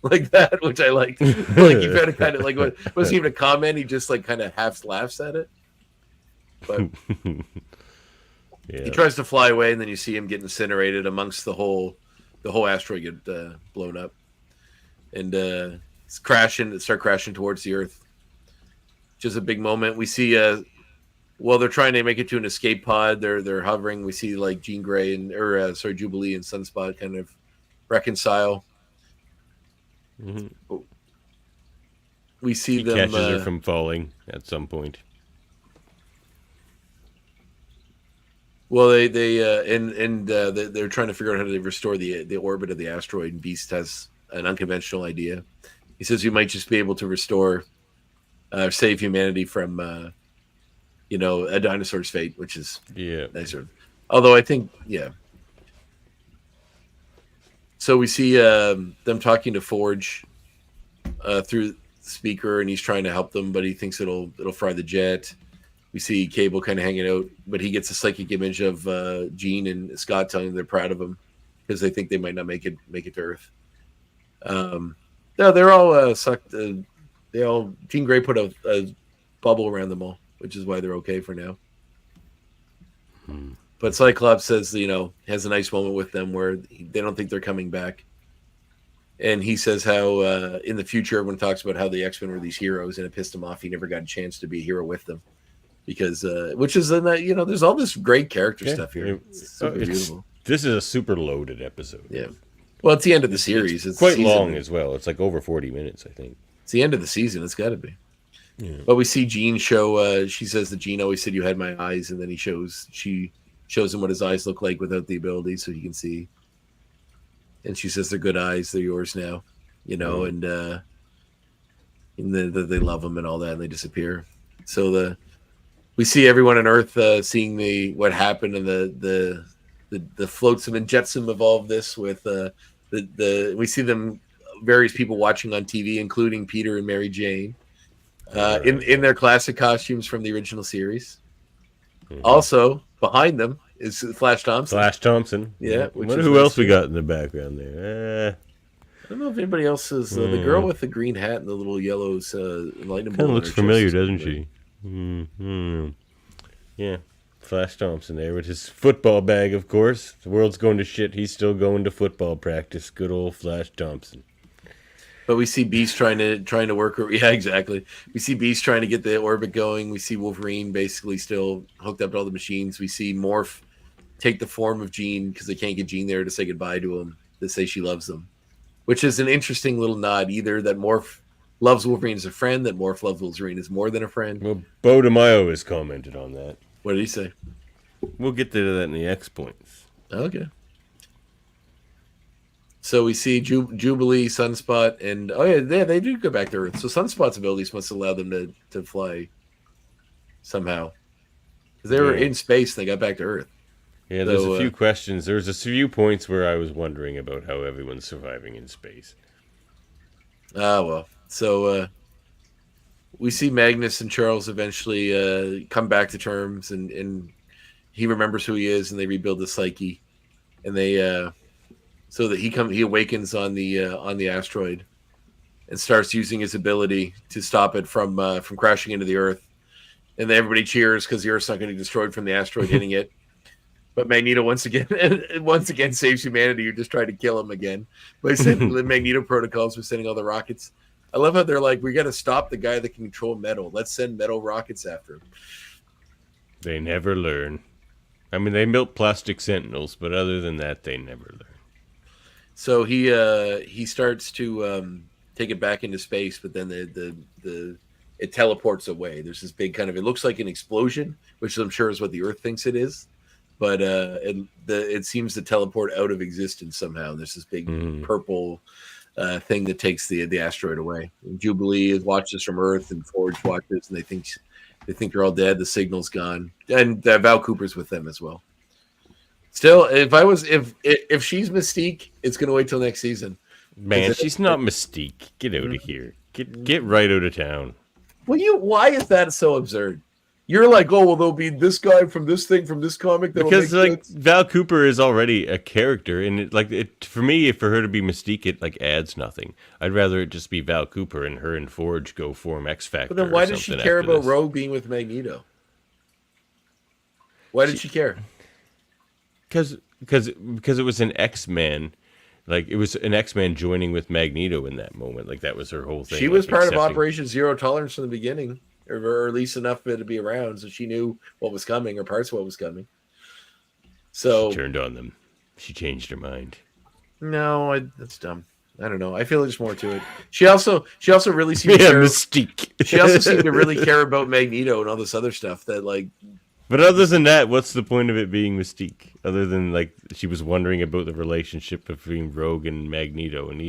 like that, which I like. He kind of wasn't even a comment. He just kind of half laughs at it. But he tries to fly away, and then you see him get incinerated amongst the whole asteroid get blown up, and start crashing towards the Earth. Just a big moment. We see they're trying to make it to an escape pod. They're hovering. We see Jean Grey Jubilee and Sunspot kind of reconcile. Mm-hmm. We see them catches her from falling at some point. Well, they're trying to figure out how to restore the orbit of the asteroid. And Beast has an unconventional idea. He says we might just be able to restore. Save humanity from, a dinosaur's fate, which is nicer. Although I think, So we see them talking to Forge through the speaker, and he's trying to help them, but he thinks it'll fry the jet. We see Cable kind of hanging out, but he gets a psychic image of Jean and Scott telling them they're proud of him because they think they might not make it to Earth. No, they're all sucked. Jean Grey put a bubble around them all, which is why they're okay for now. But Cyclops says, has a nice moment with them where they don't think they're coming back. And he says how in the future, everyone talks about how the X-Men were these heroes, and it pissed him off. He never got a chance to be a hero with them. Because, which is, there's all this great character stuff here. It's super beautiful. This is a super loaded episode. Yeah. Well, it's the end of the series. It's quite long as well. It's like over 40 minutes, I think. It's the end of the season. It's got to be. Yeah. But we see Jean show. She says that Jean always said you had my eyes, and then she shows him what his eyes look like without the ability, so he can see. And she says they're good eyes. They're yours now, and they love him and all that, and they disappear. So we see everyone on Earth seeing what happened, and the flotsam and jetsam of all of this with we see them, various people watching on TV, including Peter and Mary Jane, in their classic costumes from the original series. Mm-hmm. Also, behind them is Flash Thompson. Yeah. Who else we got in the background there? I don't know if anybody else is the girl with the green hat and the little yellows lightning bolt. Kind of looks familiar, doesn't she? Mm-hmm. Yeah. Flash Thompson there with his football bag, of course. The world's going to shit. He's still going to football practice. Good old Flash Thompson. But we see Beast trying to work. Yeah, exactly. We see Beast trying to get the orbit going. We see Wolverine basically still hooked up to all the machines. We see Morph take the form of Jean because they can't get Jean there to say goodbye to him, to say she loves them, which is an interesting little nod. Either that Morph loves Wolverine as a friend, that Morph loves Wolverine as more than a friend. Well, Bo DeMaio has commented on that. What did he say? We'll get to that in the X points. Okay. So we see Jubilee, Sunspot, and they do go back to Earth. So Sunspot's abilities must allow them to fly somehow. Because they were in space, and they got back to Earth. Yeah, there's a few questions. There's a few points where I was wondering about how everyone's surviving in space. Well. So we see Magnus and Charles eventually come back to terms, and he remembers who he is, and they rebuild the psyche, and they so that he awakens on the asteroid, and starts using his ability to stop it from crashing into the Earth, and then everybody cheers because the Earth's not going to be destroyed from the asteroid hitting it. But Magneto once again saves humanity, who just tried to kill him again by sending the Magneto protocols for sending all the rockets. I love how they're like, we got to stop the guy that can control metal. Let's send metal rockets after him. They never learn. I mean, they built plastic sentinels, but other than that, they never learn. So he starts to take it back into space, but then it teleports away. There's this big kind of, it looks like an explosion, which I'm sure is what the Earth thinks it is, but it seems to teleport out of existence somehow. There's this big purple thing that takes the asteroid away. And Jubilee watches from Earth, and Forge watches, and they think they're all dead. The signal's gone, and Val Cooper's with them as well. Still, if she's Mystique, it's gonna wait till next season. Man, she's not Mystique. Get out of here. Get right out of town. Well, why is that so absurd? You're like, oh, well, there'll be this guy from this thing from this comic. Because Val Cooper is already a character, and for me, for her to be Mystique, it adds nothing. I'd rather it just be Val Cooper and her and Forge go form X Factor. But then why does she care about Rogue being with Magneto? Why did she care? Because it was an X-Men. It was an X-Men joining with Magneto in that moment. That was her whole thing. She was part of Operation Zero Tolerance from the beginning. Or at least enough of it to be around, so she knew what was coming, or parts of what was coming. So she turned on them. She changed her mind. No, that's dumb. I don't know. I feel there's more to it. She also really seemed to care. Mystique. She also seemed to really care about Magneto and all this other stuff that But other than that, what's the point of it being Mystique? Other than she was wondering about the relationship between Rogue and Magneto, and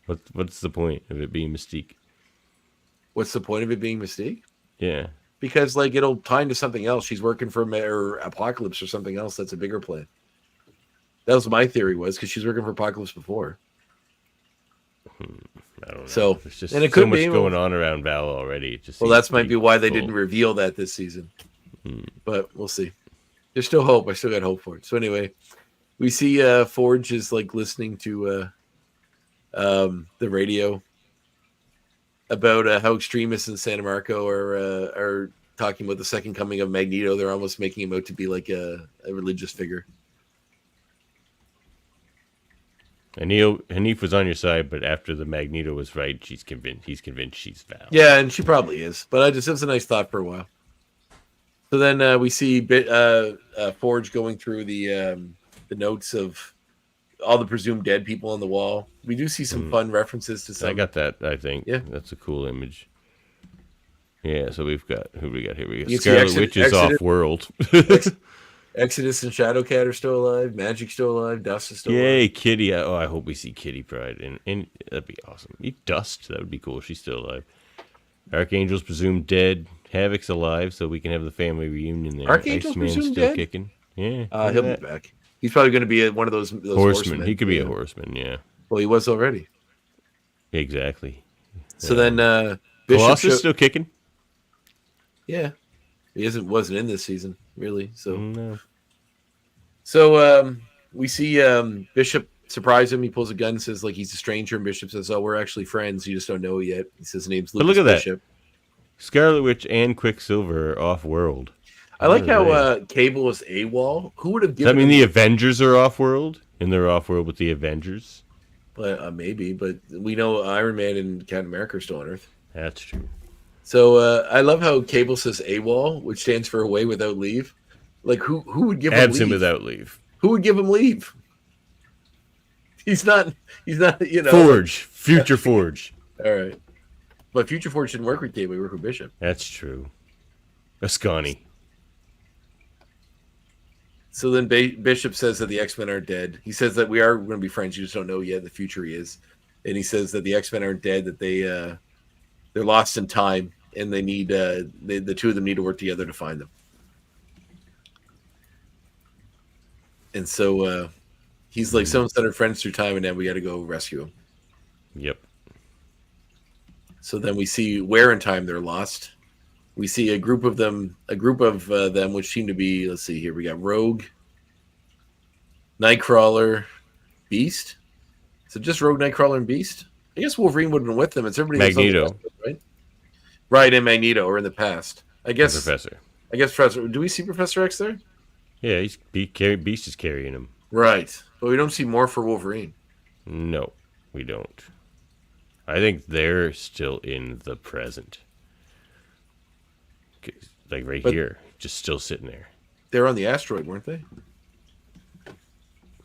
what's the point of it being Mystique? What's the point of it being Mystique? Yeah. Because it'll tie into something else. She's working for Apocalypse or something else that's a bigger plan. That was my theory, was because she's working for Apocalypse before. I don't know. So there's just and it so could much be going on around Val already. It just that might be why they didn't reveal that this season. But we'll see. There's still hope. I still got hope for it. So anyway, we see Forge is listening to the radio about how extremists in Santa Marco are talking about the second coming of Magneto. They're almost making him out to be like a religious figure. And Hanif was on your side, but after the Magneto was right, he's convinced she's Val. Yeah, and she probably is. But it was a nice thought for a while. So then we see Forge going through the notes of all the presumed dead people on the wall. We do see some fun references to some. I got that, I think. Yeah. That's a cool image. Yeah, so we've got, who we got here? We got You can see Scarlet Witch is off-world. Exodus and Shadowcat are still alive. Magic's still alive. Dust is still Yay, alive. Kitty. Oh, I hope we see Kitty Pryde. And that'd be awesome. Dust, that would be cool. She's still alive. Archangel's presumed dead. Havoc's alive, so we can have the family reunion there. Archangel's Iceman's presumed still dead? kicking. Yeah. He'll be back. He's probably going to be one of those horsemen. He could be a horseman, yeah. Well, he was already. Exactly. So then Bishop Colossus still kicking? Yeah. He wasn't in this season, really. So No. So we see Bishop surprise him. He pulls a gun and says, like, he's a stranger. And Bishop says, oh, we're actually friends. You just don't know it yet. He says his name's Lucas But look at Bishop. that. Scarlet Witch and Quicksilver are off-world. I like how Cable is AWOL. Who would have Does that given mean the Avengers are off-world? And they're off-world with the Avengers? Maybe, but we know Iron Man and Captain America are still on Earth. That's true. So I love how Cable says AWOL, which stands for away without leave. Like, who would give him leave? Absent without leave. Who would give him leave? He's not, Forge. Future Forge. All right. But Future Forge didn't work with Cable. He worked with Bishop. That's true. Ascani. So then Bishop says that the X-Men aren't dead. He says that we are going to be friends. You just don't know yet. In the future he is. And he says that the X-Men aren't dead, that they're lost in time, and they need the two of them need to work together to find them. And so he's like, someone sent our friends through time, and now we got to go rescue them. Yep. So then we see where in time they're lost. We see a group of them, which seem to be, let's see here, we got Rogue, Nightcrawler, Beast. So just Rogue, Nightcrawler, and Beast? I guess Wolverine would have been with them. It's everybody Magneto. else, right? Right, and Magneto, or in the past. I guess Professor. Professor. Do we see Professor X there? Yeah, Beast is carrying him. Right. But we don't see more for Wolverine. No, we don't. I think they're still in the present. Like here, just still sitting there. They were on the asteroid, weren't they?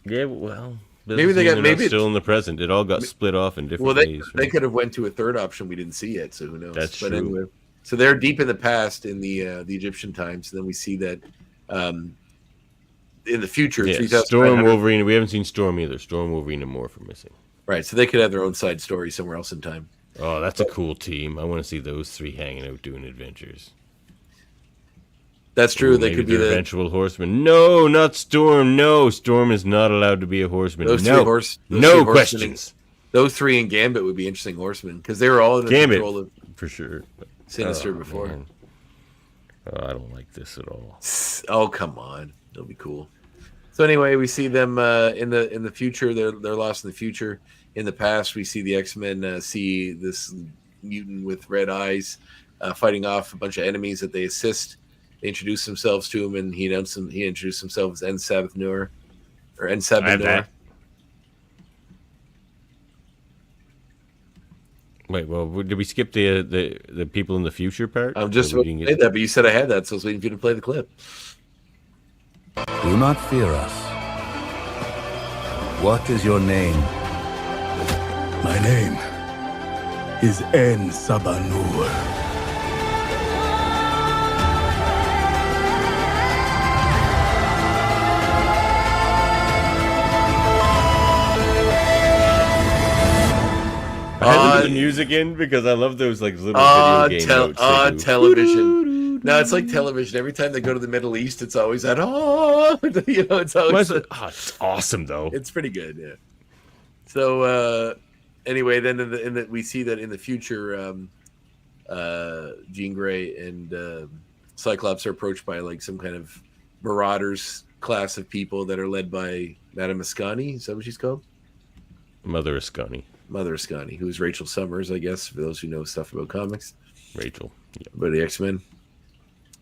Yeah, well, maybe they're still in the present. It all got split off in different ways. They could have went to a third option we didn't see yet, so who knows? That's true. Anyway, so they're deep in the past in the Egyptian times. And then we see that in the future, Storm, Wolverine. We haven't seen Storm either. Storm, Wolverine, and Morph are missing. Right, so they could have their own side story somewhere else in time. Oh, that's a cool team. I want to see those three hanging out doing adventures. That's true. They could be the eventual horseman. No, not Storm. No, Storm is not allowed to be a horseman. No questions. Those three in Gambit would be interesting horsemen because they were all in the control of for sure. Sinister before. Man. Oh, I don't like this at all. Oh, come on, it'll be cool. So anyway, we see them in the future. They're lost in the future. In the past, we see the X-Men see this mutant with red eyes fighting off a bunch of enemies that they assist. They introduce themselves to him, and he introduced himself as N-Sabbath Noor, or N-Sabbath Noor. Wait, well, did we skip the people in the future part? I'm just about to say that, but you said I had that, so I was waiting for you to play the clip. Do not fear us. What is your name? My name is N-Sabbanur. I had to put the music in because I love those like little video game notes. Television. No, it's like television. Every time they go to the Middle East, it's always that it's always. It's awesome though. It's pretty good, yeah. So anyway, then we see that in the future, Jean Grey and Cyclops are approached by like some kind of marauders class of people that are led by Madame Ascani. Is that what she's called? Mother Ascani, who's Rachel Summers, I guess, for those who know stuff about comics. Rachel. Yep. About the X-Men.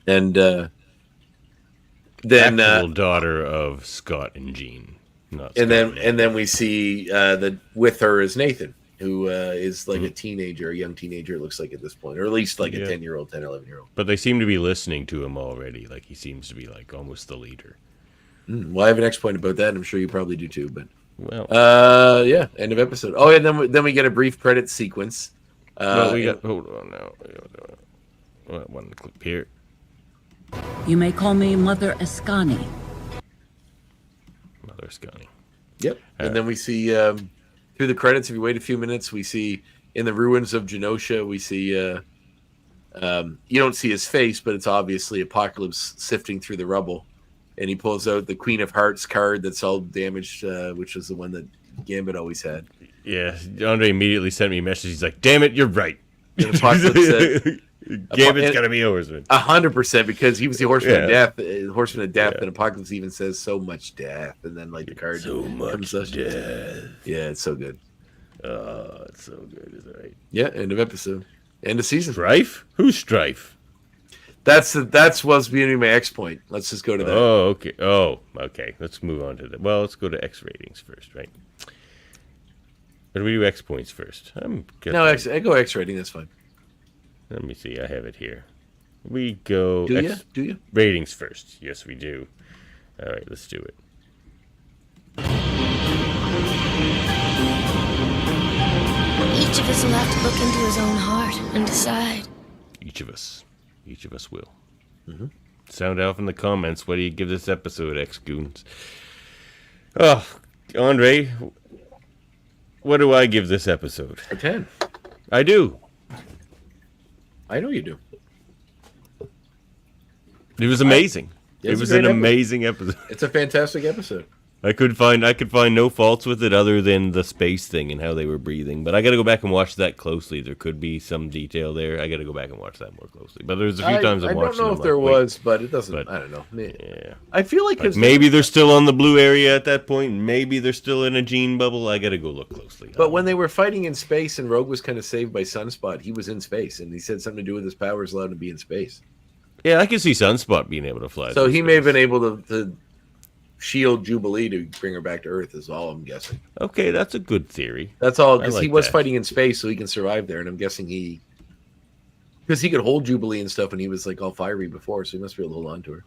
And then actual daughter of Scott and Jean. Not and Scott then we see that with her is Nathan, who is like a teenager, a young teenager, it looks like at this point, or at least like a 10-year-old, 10, 11-year-old. But they seem to be listening to him already. Like he seems to be like almost the leader. Well, I have an X point about that, and I'm sure you probably do too. But well, end of episode. Oh, and then we get a brief credit sequence. Well, we got hold on now. One clip here. You may call me Mother Ascani. Mother Ascani. Yep. And then we see through the credits. If you wait a few minutes, we see in the ruins of Genosha. We see you don't see his face, but it's obviously Apocalypse sifting through the rubble. And he pulls out the Queen of Hearts card that's all damaged, which was the one that Gambit always had. Yeah, Andre immediately sent me a message. He's like, "Damn it, you're right." And Apocalypse said, Gambit's got to be a horseman. 100%, because he was the horseman of death. Horseman of death, and Apocalypse even says, "So much death," and then like the card, so much death. Yeah, it's so good. Oh, it's so good. Is that right? Yeah, end of episode, end of season. Strife? Who's Strife? That's what's being my X point. Let's just go to that. Oh, okay. Oh, okay. Let's move on to that. Well, let's go to X ratings first, right? Or do we do X points first? I go X rating. That's fine. Let me see. I have it here. We go. Do you? Ratings first. Yes, we do. All right, let's do it. Each of us will have to look into his own heart and decide. Each of us will. Sound out in the comments. What do you give this episode, X-Goons? Oh, Andre, what do I give this episode? A 10. I do. I know you do. It was amazing. It was an amazing episode. It's a fantastic episode. I could find no faults with it other than the space thing and how they were breathing. But I got to go back and watch that closely. There could be some detail there. I got to go back and watch that more closely. But there's a few times I'm watching. I don't know if there was, but it doesn't. I don't know. Yeah. I feel like maybe they're still on the blue area at that point. Maybe they're still in a gene bubble. I got to go look closely. But when they were fighting in space and Rogue was kind of saved by Sunspot, he was in space and he said something to do with his powers allowed him to be in space. Yeah, I can see Sunspot being able to fly. So he may have been able to shield Jubilee to bring her back to Earth is all I'm guessing. Okay, that's a good theory. That's all, because he was fighting in space, so he can survive there, and I'm guessing because he could hold Jubilee and stuff, and he was like all fiery before, so he must be able to hold on to her.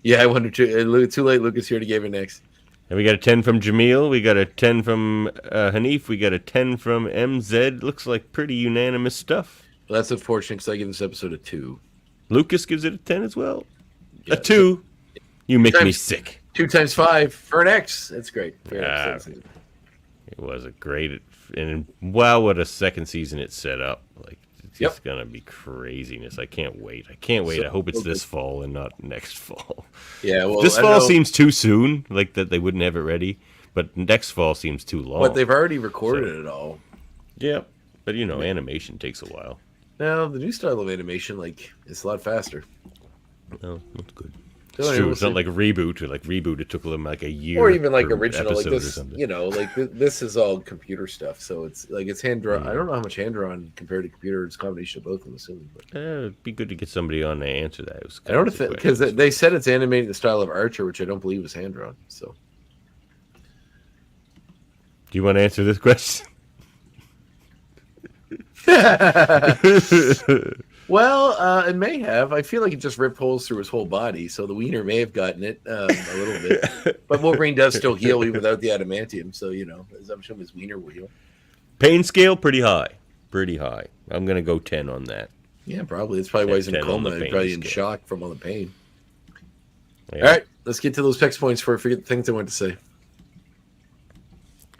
Yeah, I wonder too. Too late, Lucas here to give it next. And we got a 10 from Jamil. We got a 10 from Hanif. We got a 10 from MZ. Looks like pretty unanimous stuff. Well, that's unfortunate because I give this episode a 2. Lucas gives it a 10 as well. Yeah, a 2. You make me sick. 2 times 5 for an X. That's great. It was a great, and wow, what a second season it set up. Like it's just gonna be craziness. I can't wait. I hope it's this fall and not next fall. Yeah, well, this fall seems too soon. Like that they wouldn't have it ready, but next fall seems too long. But they've already recorded it all. Yeah, but animation takes a while. Now the new style of animation, it's a lot faster. No, that's good. It's true. It's not like a reboot. Or like Reboot, it took them like a year, or even like original. Like this, this is all computer stuff. So it's hand drawn. I don't know how much hand drawn compared to computer. It's a combination of both. I'm assuming. But it'd be good to get somebody on to answer that. I don't think because they said it's animated in the style of Archer, which I don't believe is hand drawn. So, do you want to answer this question? Well, it may have. I feel like it just ripped holes through his whole body, so the wiener may have gotten it a little bit. But Wolverine does still heal even without the adamantium, so I'm sure his wiener will heal. Pain scale pretty high. I'm gonna go 10 on that. Yeah, probably. That's probably why he's in a coma. He's probably in shock from all the pain. Yeah. All right, let's get to those PEX points before I forget the things I want to say.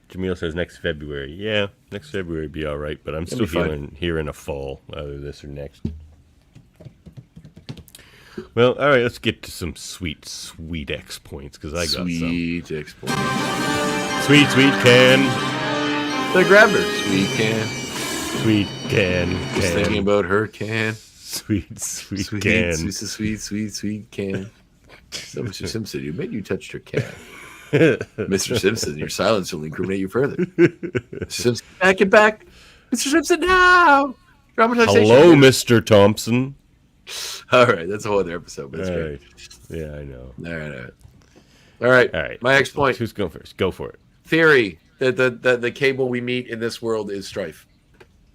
Jamil says next February. Yeah, next February would be all right, but I'm still here in a fall, either this or next. Well, all right, let's get to some sweet X points, because I got some. Sweet X points. Sweet can. They grabbed her. Sweet can. Sweet can. Just thinking about her can. Sweet can. Sweet can. So, Mr. Simpson, you admit you touched her can. Mr. Simpson, your silence will incriminate you further. Mr. Simpson, back. Mr. Simpson, now! Hello, Mr. Thompson. All right, that's a whole other episode. But it's All great. right. Yeah, I know. All right. All right. My next point. Who's going first? Go for it. Theory that the Cable we meet in this world is Strife,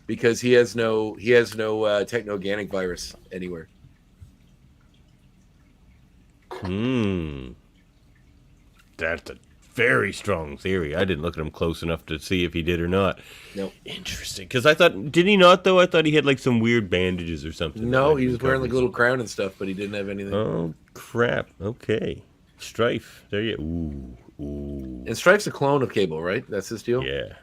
because he has no techno-organic virus anywhere. That's a very strong theory. I didn't look at him close enough to see if he did or not. Nope. Interesting. Because I thought, did he not, though? I thought he had like some weird bandages or something. No, he was wearing like a little crown and stuff, but he didn't have anything. Oh, crap. Okay. Strife. There you Ooh. And Strife's a clone of Cable, right? That's his deal? Yeah.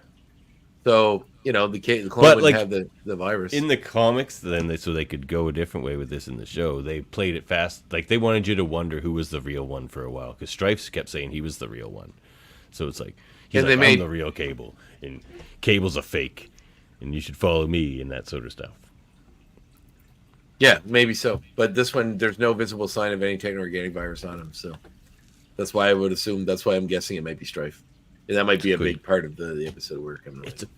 So, the clone But, wouldn't like, have the virus. In the comics, so they could go a different way with this in the show, they played it fast. Like, they wanted you to wonder who was the real one for a while, because Strife kept saying he was the real one. So it's like, I'm the real Cable, and Cable's a fake, and you should follow me, and that sort of stuff. Yeah, maybe so. But this one, there's no visible sign of any techno-organic virus on him, so that's why I would assume, that's why I'm guessing it might be Strife. And that might be a big part of the episode work. It's a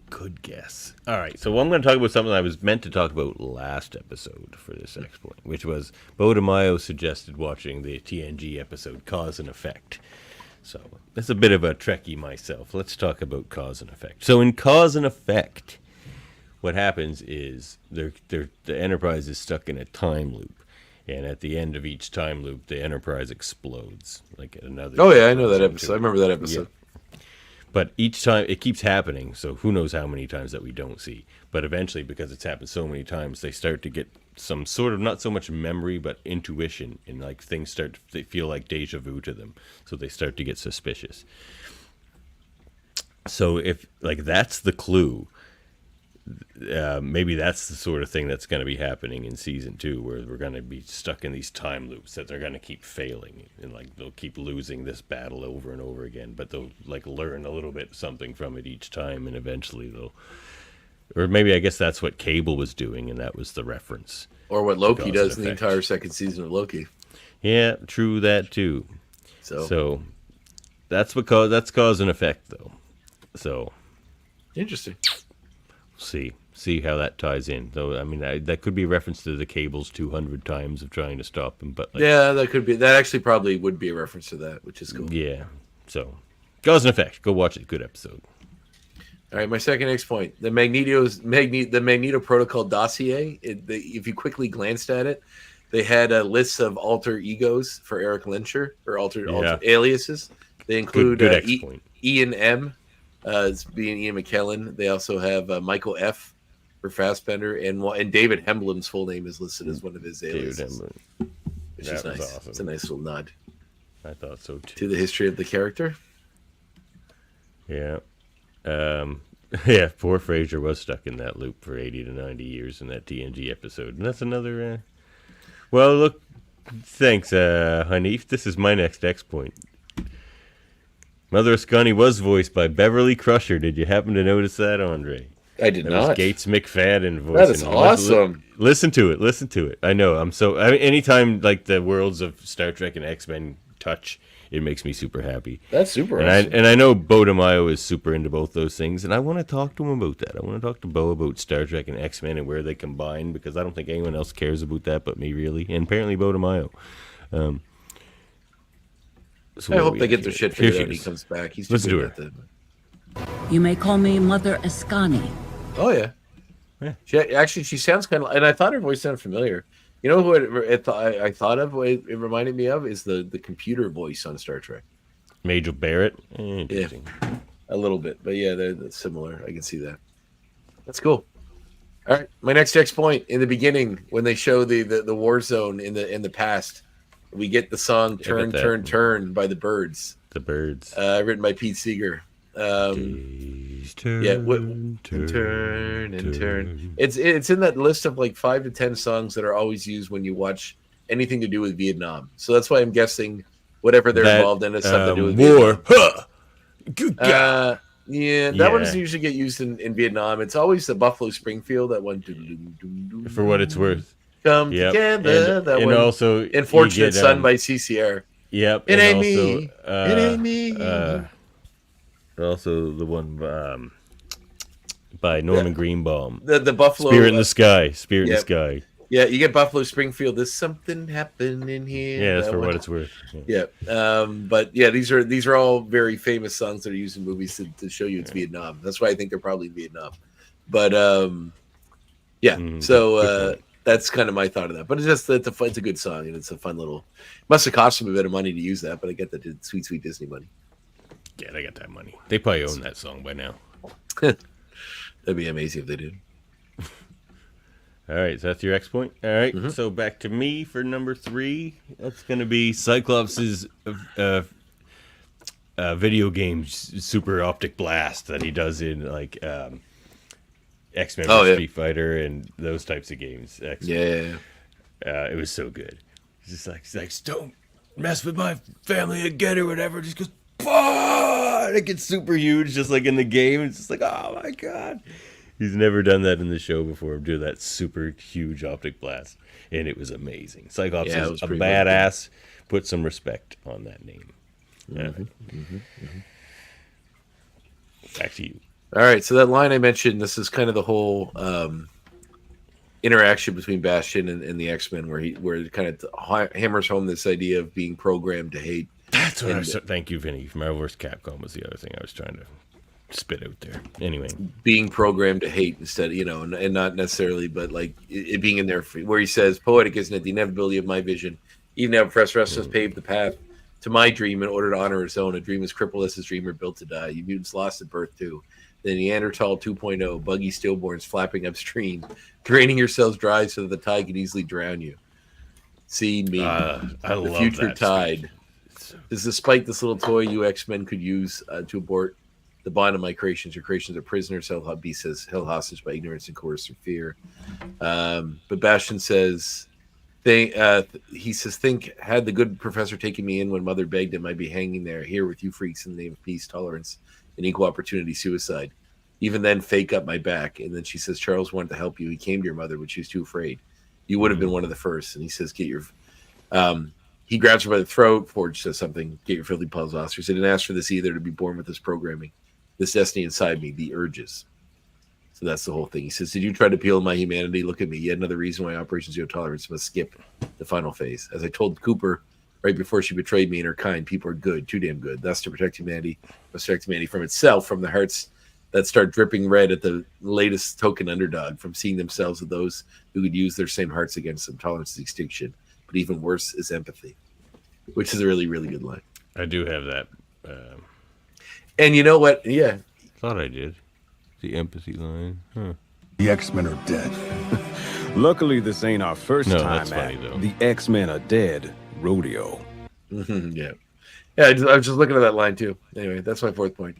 good guess. All right, so I'm going to talk about something I was meant to talk about last episode for this exploit, which was Bo DeMaio suggested watching the TNG episode Cause and Effect. So that's a bit of a Trekkie myself. Let's talk about Cause and Effect. So in Cause and Effect, what happens is the Enterprise is stuck in a time loop. And at the end of each time loop, the Enterprise explodes. Like another. Oh, yeah, I know that episode. I remember that episode. Yeah. But each time, it keeps happening, so who knows how many times that we don't see. But eventually, because it's happened so many times, they start to get some sort of, not so much memory, but intuition. And like things they feel like deja vu to them. So they start to get suspicious. So if, like, that's the clue, maybe that's the sort of thing that's going to be happening in season 2, where we're going to be stuck in these time loops that they're going to keep failing, and like they'll keep losing this battle over and over again, but they'll like learn a little bit something from it each time, and eventually or maybe I guess that's what Cable was doing, and that was the reference, or what Loki does in the entire second season of Loki. Yeah, true that too. So that's cause and effect, though. So interesting. See how that ties in, though. I mean, that could be a reference to the Cable's 200 times of trying to stop him, but like, yeah, that could be. That actually probably would be a reference to that, which is cool. Yeah. So, Cause and Effect. Go watch it. Good episode. All right, my second next point: the Magneto Protocol dossier. If you quickly glanced at it, they had a list of alter egos for Eric Lyncher, or alter aliases. They include Ian M. As being Ian McKellen. They also have Michael F. for Fassbender, and David Hemblen's full name is listed as one of his aliases. Which is nice. Awesome. It's a nice little nod. I thought so too. To the history of the character. Yeah. Yeah, poor Fraser was stuck in that loop for 80 to 90 years in that TNG episode. And that's another... Well, look, thanks, Hanif. This is my next X point. Mother Ascani was voiced by Beverly Crusher. Did you happen to notice that, Andre? I did not. Gates McFadden voicing. That is awesome. Listen to it. I know. Anytime like the worlds of Star Trek and X-Men touch, it makes me super happy. That's super awesome. And I know Bo DeMaio is super into both those things, and I want to talk to him about that. I want to talk to Bo about Star Trek and X-Men and where they combine, because I don't think anyone else cares about that but me, really. And apparently Bo DeMaio. I hope they get their shit figured out when he comes back. He's Listen to her. You may call me Mother Ascani. Oh, yeah. She sounds kind of... And I thought her voice sounded familiar. You know who I thought of, what it reminded me of, is the computer voice on Star Trek. Major Barrett? Interesting. Yeah, a little bit. But yeah, they're similar. I can see that. That's cool. All right, my next X point. In the beginning, when they show the war zone in the past, we get the song "Turn, Turn, Turn" by the Byrds. The Byrds, written by Pete Seeger. Turn, turn and turn. It's in that list of like 5 to 10 songs that are always used when you watch anything to do with Vietnam. So that's why I'm guessing whatever they're involved in is something to do with war. Yeah, that one doesn't usually get used in Vietnam. It's always the Buffalo Springfield, that one. For what it's worth. Come together. That one. Also, Unfortunate Son by CCR. Yep. It ain't me. It ain't me. Also, the one by Norman Greenbaum. The Buffalo Spirit in the Sky. Spirit in the Sky. Yeah, you get Buffalo Springfield. There's something happening here. Yeah, that's that for one. what it's worth. Yeah, but yeah, these are all very famous songs that are used in movies to show you it's Vietnam. That's why I think they're probably in Vietnam. But yeah, so that's kind of my thought of that. But it's a good song and it's a fun little. Must have cost them a bit of money to use that, but I get that it's sweet Disney money. Yeah, they got that money. They probably own that song by now. That'd be amazing if they did. All right, so that's your X point. All right, so back to me for number 3. That's going to be Cyclops' video game super optic blast that he does in like X-Men Street Fighter and those types of games. X-Men. Yeah. It was so good. He's like, don't mess with my family again or whatever. Just goes, bah! It gets super huge, just like in the game. It's just like, oh my god. He's never done that in the show before. Do that super huge optic blast, and it was amazing. Cyclops is a badass. Put some respect on that name. Back to you. All right, so that line I mentioned, this is kind of the whole interaction between Bastion and the X-Men, where it kind of hammers home this idea of being programmed to hate. That's what thank you, Vinny. Marvel vs. Capcom was the other thing I was trying to spit out there. Anyway, being programmed to hate instead, and not necessarily, but like it being in there where he says, "Poetic, isn't it? The inevitability of my vision. Even now, Professor X has paved the path to my dream in order to honor his own. A dream as crippled as his dreamer built to die. You mutants lost at birth too. The Neanderthal 2.0, buggy stillborns flapping upstream, draining yourselves dry so that the tide can easily drown you. See me, the future tide. Is despite this little toy you X-Men could use to abort the bond of my creations. Your creations are prisoners, held hostage by ignorance and coercive fear." But Bastion says, think, had the good professor taken me in when mother begged him, I'd be hanging there, here with you freaks in the name of peace, tolerance, and equal opportunity suicide. Even then, fake up my back. And then she says, Charles wanted to help you. He came to your mother, but she was too afraid. You would have been one of the first. And he says, get your... he grabs her by the throat. Forge says something, get your filthy paws off. He said, I didn't ask for this either, to be born with this programming. This destiny inside me, the urges. So that's the whole thing. He says, did you try to appeal to my humanity? Look at me. Yet another reason why Operation Zero Tolerance must skip the final phase. As I told Cooper right before she betrayed me and her kind, people are good, too damn good. Thus, to protect humanity, must protect humanity from itself, from the hearts that start dripping red at the latest token underdog, from seeing themselves as those who could use their same hearts against them. Tolerance is extinction. But even worse is empathy, which is a really, really good line. I do have that. And you know what? Yeah. Thought I did. The empathy line. Huh. The X-Men are dead. Luckily, this ain't our first time that's funny, at though. the X-Men are dead rodeo. Yeah. Yeah, I was just looking at that line, too. Anyway, that's my fourth point.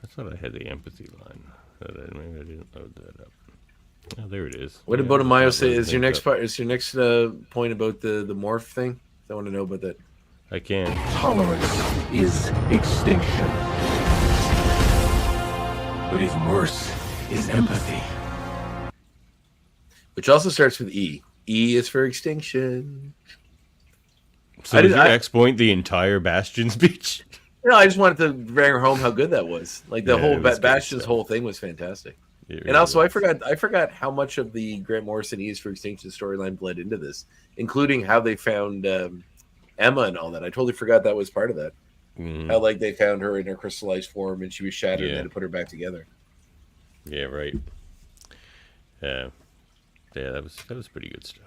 I thought I had the empathy line. Maybe I didn't load that up. Oh, there it is. What did Bodemayo say? Is your next part? Is your next point about the morph thing? I want to know about that. I can. Tolerance is extinction. But even worse is empathy. Which also starts with E. E is for extinction. So did your X point the entire Bastion speech? No, I just wanted to bring home how good that was. Like the whole Bastion's whole thing was fantastic. Really and also, I forgot how much of the Grant Morrison E is for extinction storyline bled into this, including how they found Emma and all that. I totally forgot that was part of that. How like they found her in her crystallized form and she was shattered and they had to put her back together. Yeah, right. Yeah, that was pretty good stuff.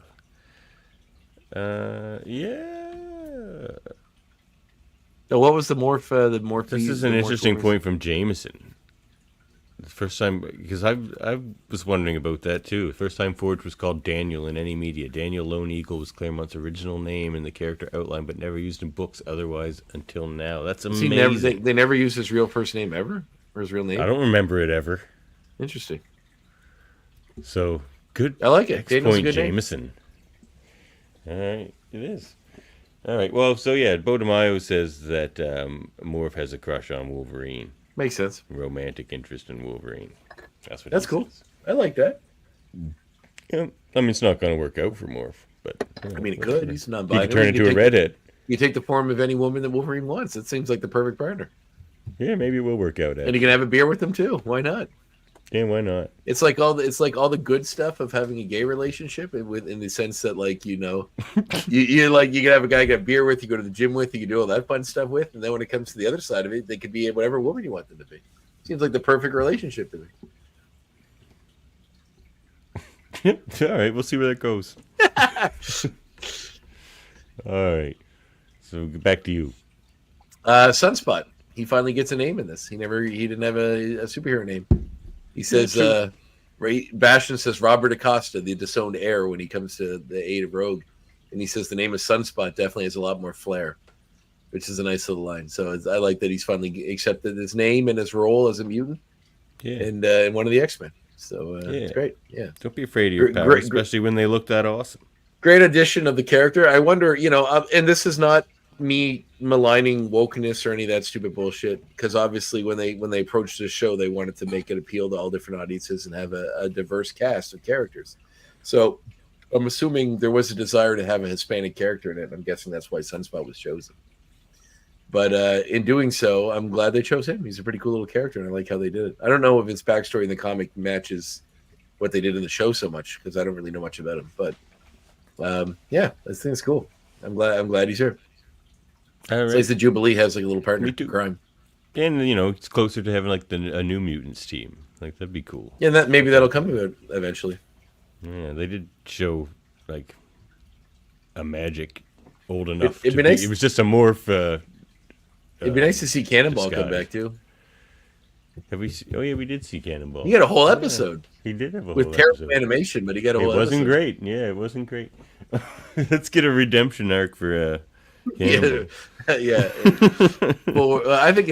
Yeah. So what was the morph? This is an interesting point from Jameson. The first time, because I was wondering about that too. The first time Forge was called Daniel in any media. Daniel Lone Eagle was Claremont's original name in the character outline, but never used in books otherwise until now. That's amazing. They never used his real first name ever, or his real name. I don't remember it ever. Interesting. So good. I like it. Daniel's a good Jameson. All right, it is. All right. Well, so yeah, Bodemayo says that Morph has a crush on Wolverine. Makes sense. Romantic interest in Wolverine. That's cool. Says. I like that. Yeah, I mean, it's not going to work out for Morph, but I mean, it could. He's not. He could turn into a redhead. You take the form of any woman that Wolverine wants. It seems like the perfect partner. Yeah, maybe it will work out. And you can have a beer with him too. Why not? Yeah, why not? It's like all the good stuff of having a gay relationship, in the sense that, like, you can have a guy you get beer with, you go to the gym with, you can do all that fun stuff with, and then when it comes to the other side of it, they could be whatever woman you want them to be. Seems like the perfect relationship to me. All right, we'll see where that goes. All right, so back to you. Sunspot. He finally gets a name in this. He didn't have a superhero name. He says, Bastion says Robert Acosta, the disowned heir, when he comes to the aid of Rogue. And he says the name of Sunspot definitely has a lot more flair, which is a nice little line. So I like that he's finally accepted his name and his role as a mutant and one of the X-Men. So it's great. Yeah. Don't be afraid of your power, especially when they look that awesome. Great addition of the character. I wonder, and this is not me maligning wokeness or any of that stupid bullshit, because obviously when they approached this show, they wanted to make it appeal to all different audiences and have a diverse cast of characters. So I'm assuming there was a desire to have a Hispanic character in it. I'm guessing that's why Sunspot was chosen. But in doing so, I'm glad they chose him. He's a pretty cool little character, and I like how they did it. I don't know if his backstory in the comic matches what they did in the show so much, because I don't really know much about him. But yeah, I think it's cool. I'm glad he's here. It's like the Jubilee has like a little partner in crime. And, it's closer to having like a New Mutants team. Like, that'd be cool. Yeah, and maybe that'll come to it eventually. Yeah, they did show like a Magic old enough. It'd be nice. It was just a morph. It'd be nice to see Cannonball come back too. Have we? Oh yeah, we did see Cannonball. He got a whole episode. He did have a whole with terrible animation, but he got a whole. It wasn't episode. Great. Yeah, it wasn't great. Let's get a redemption arc for Cannonball. Yeah. Well, I think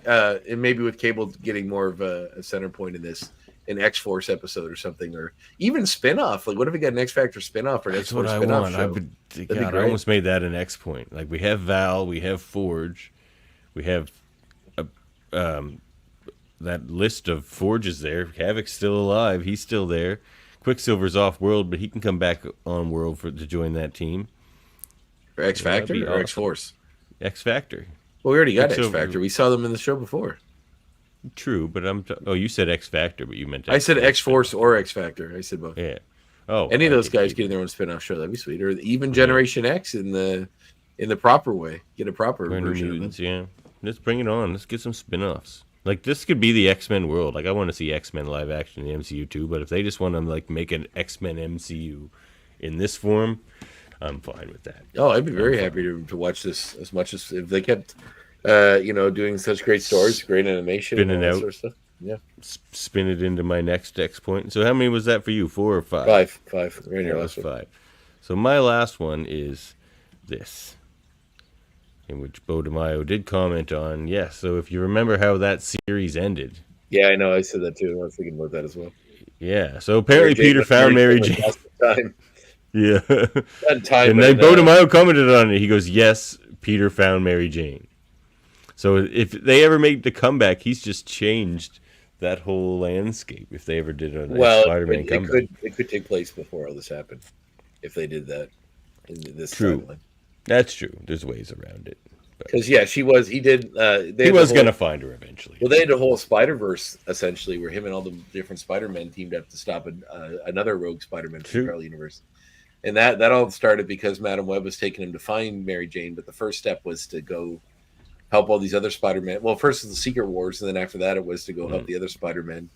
and maybe with Cable getting more of a center point in this, an X-Force episode or something, or even spin-off. Like, what if we got an X-Factor spin-off or an X-Force spin-off show? I almost made that an X point. Like, we have Val, we have Forge, we have that list of Forges there. Havoc's still alive. He's still there. Quicksilver's off-world, but he can come back on-world to join that team. For X-Factor or awesome. X-Force? X-Factor. Well, we already got X-Factor. We saw them in the show before. True, but you said X-Factor, but you meant I said X-Force or X-Factor. I said both. Yeah. Oh, any of those guys getting their own spin-off show, that'd be sweet. Or even Generation X in the proper way. Get a proper version mutants, of it. Yeah. Let's bring it on. Let's get some spin-offs. Like, this could be the X-Men world. Like, I want to see X-Men live action in the MCU too, but if they just want to like make an X-Men MCU in this form, I'm fine with that. Oh, I'd be very happy to watch this as much as if they kept doing such great stories, great animation, spinning out sort of stuff. Yeah, spin it into my next X point. So how many was that for you? 4 or 5? 5. Right here, last 5. So my last one is this, in which Bo DeMaio did comment on. Yeah, so if you remember how that series ended. Yeah, I know. I said that too. I was thinking about that as well. Yeah, so apparently Peter found Mary Jane. Yeah. And then Bo DeMaio commented on it. He goes, yes, Peter found Mary Jane. So if they ever make the comeback, he's just changed that whole landscape. If they ever did a Spider-Man comeback. It could take place before all this happened. If they did that in this true. Timeline. That's true. There's ways around it. Because he was going to find her eventually. Well, they had a whole Spider-Verse essentially, where him and all the different Spider-Men teamed up to stop another rogue Spider-Man from the Marvel Universe. And that all started because Madam Web was taking him to find Mary Jane, but the first step was to go help all these other Spider-Men. Well, first was the Secret Wars, and then after that it was to go help the other Spider-Men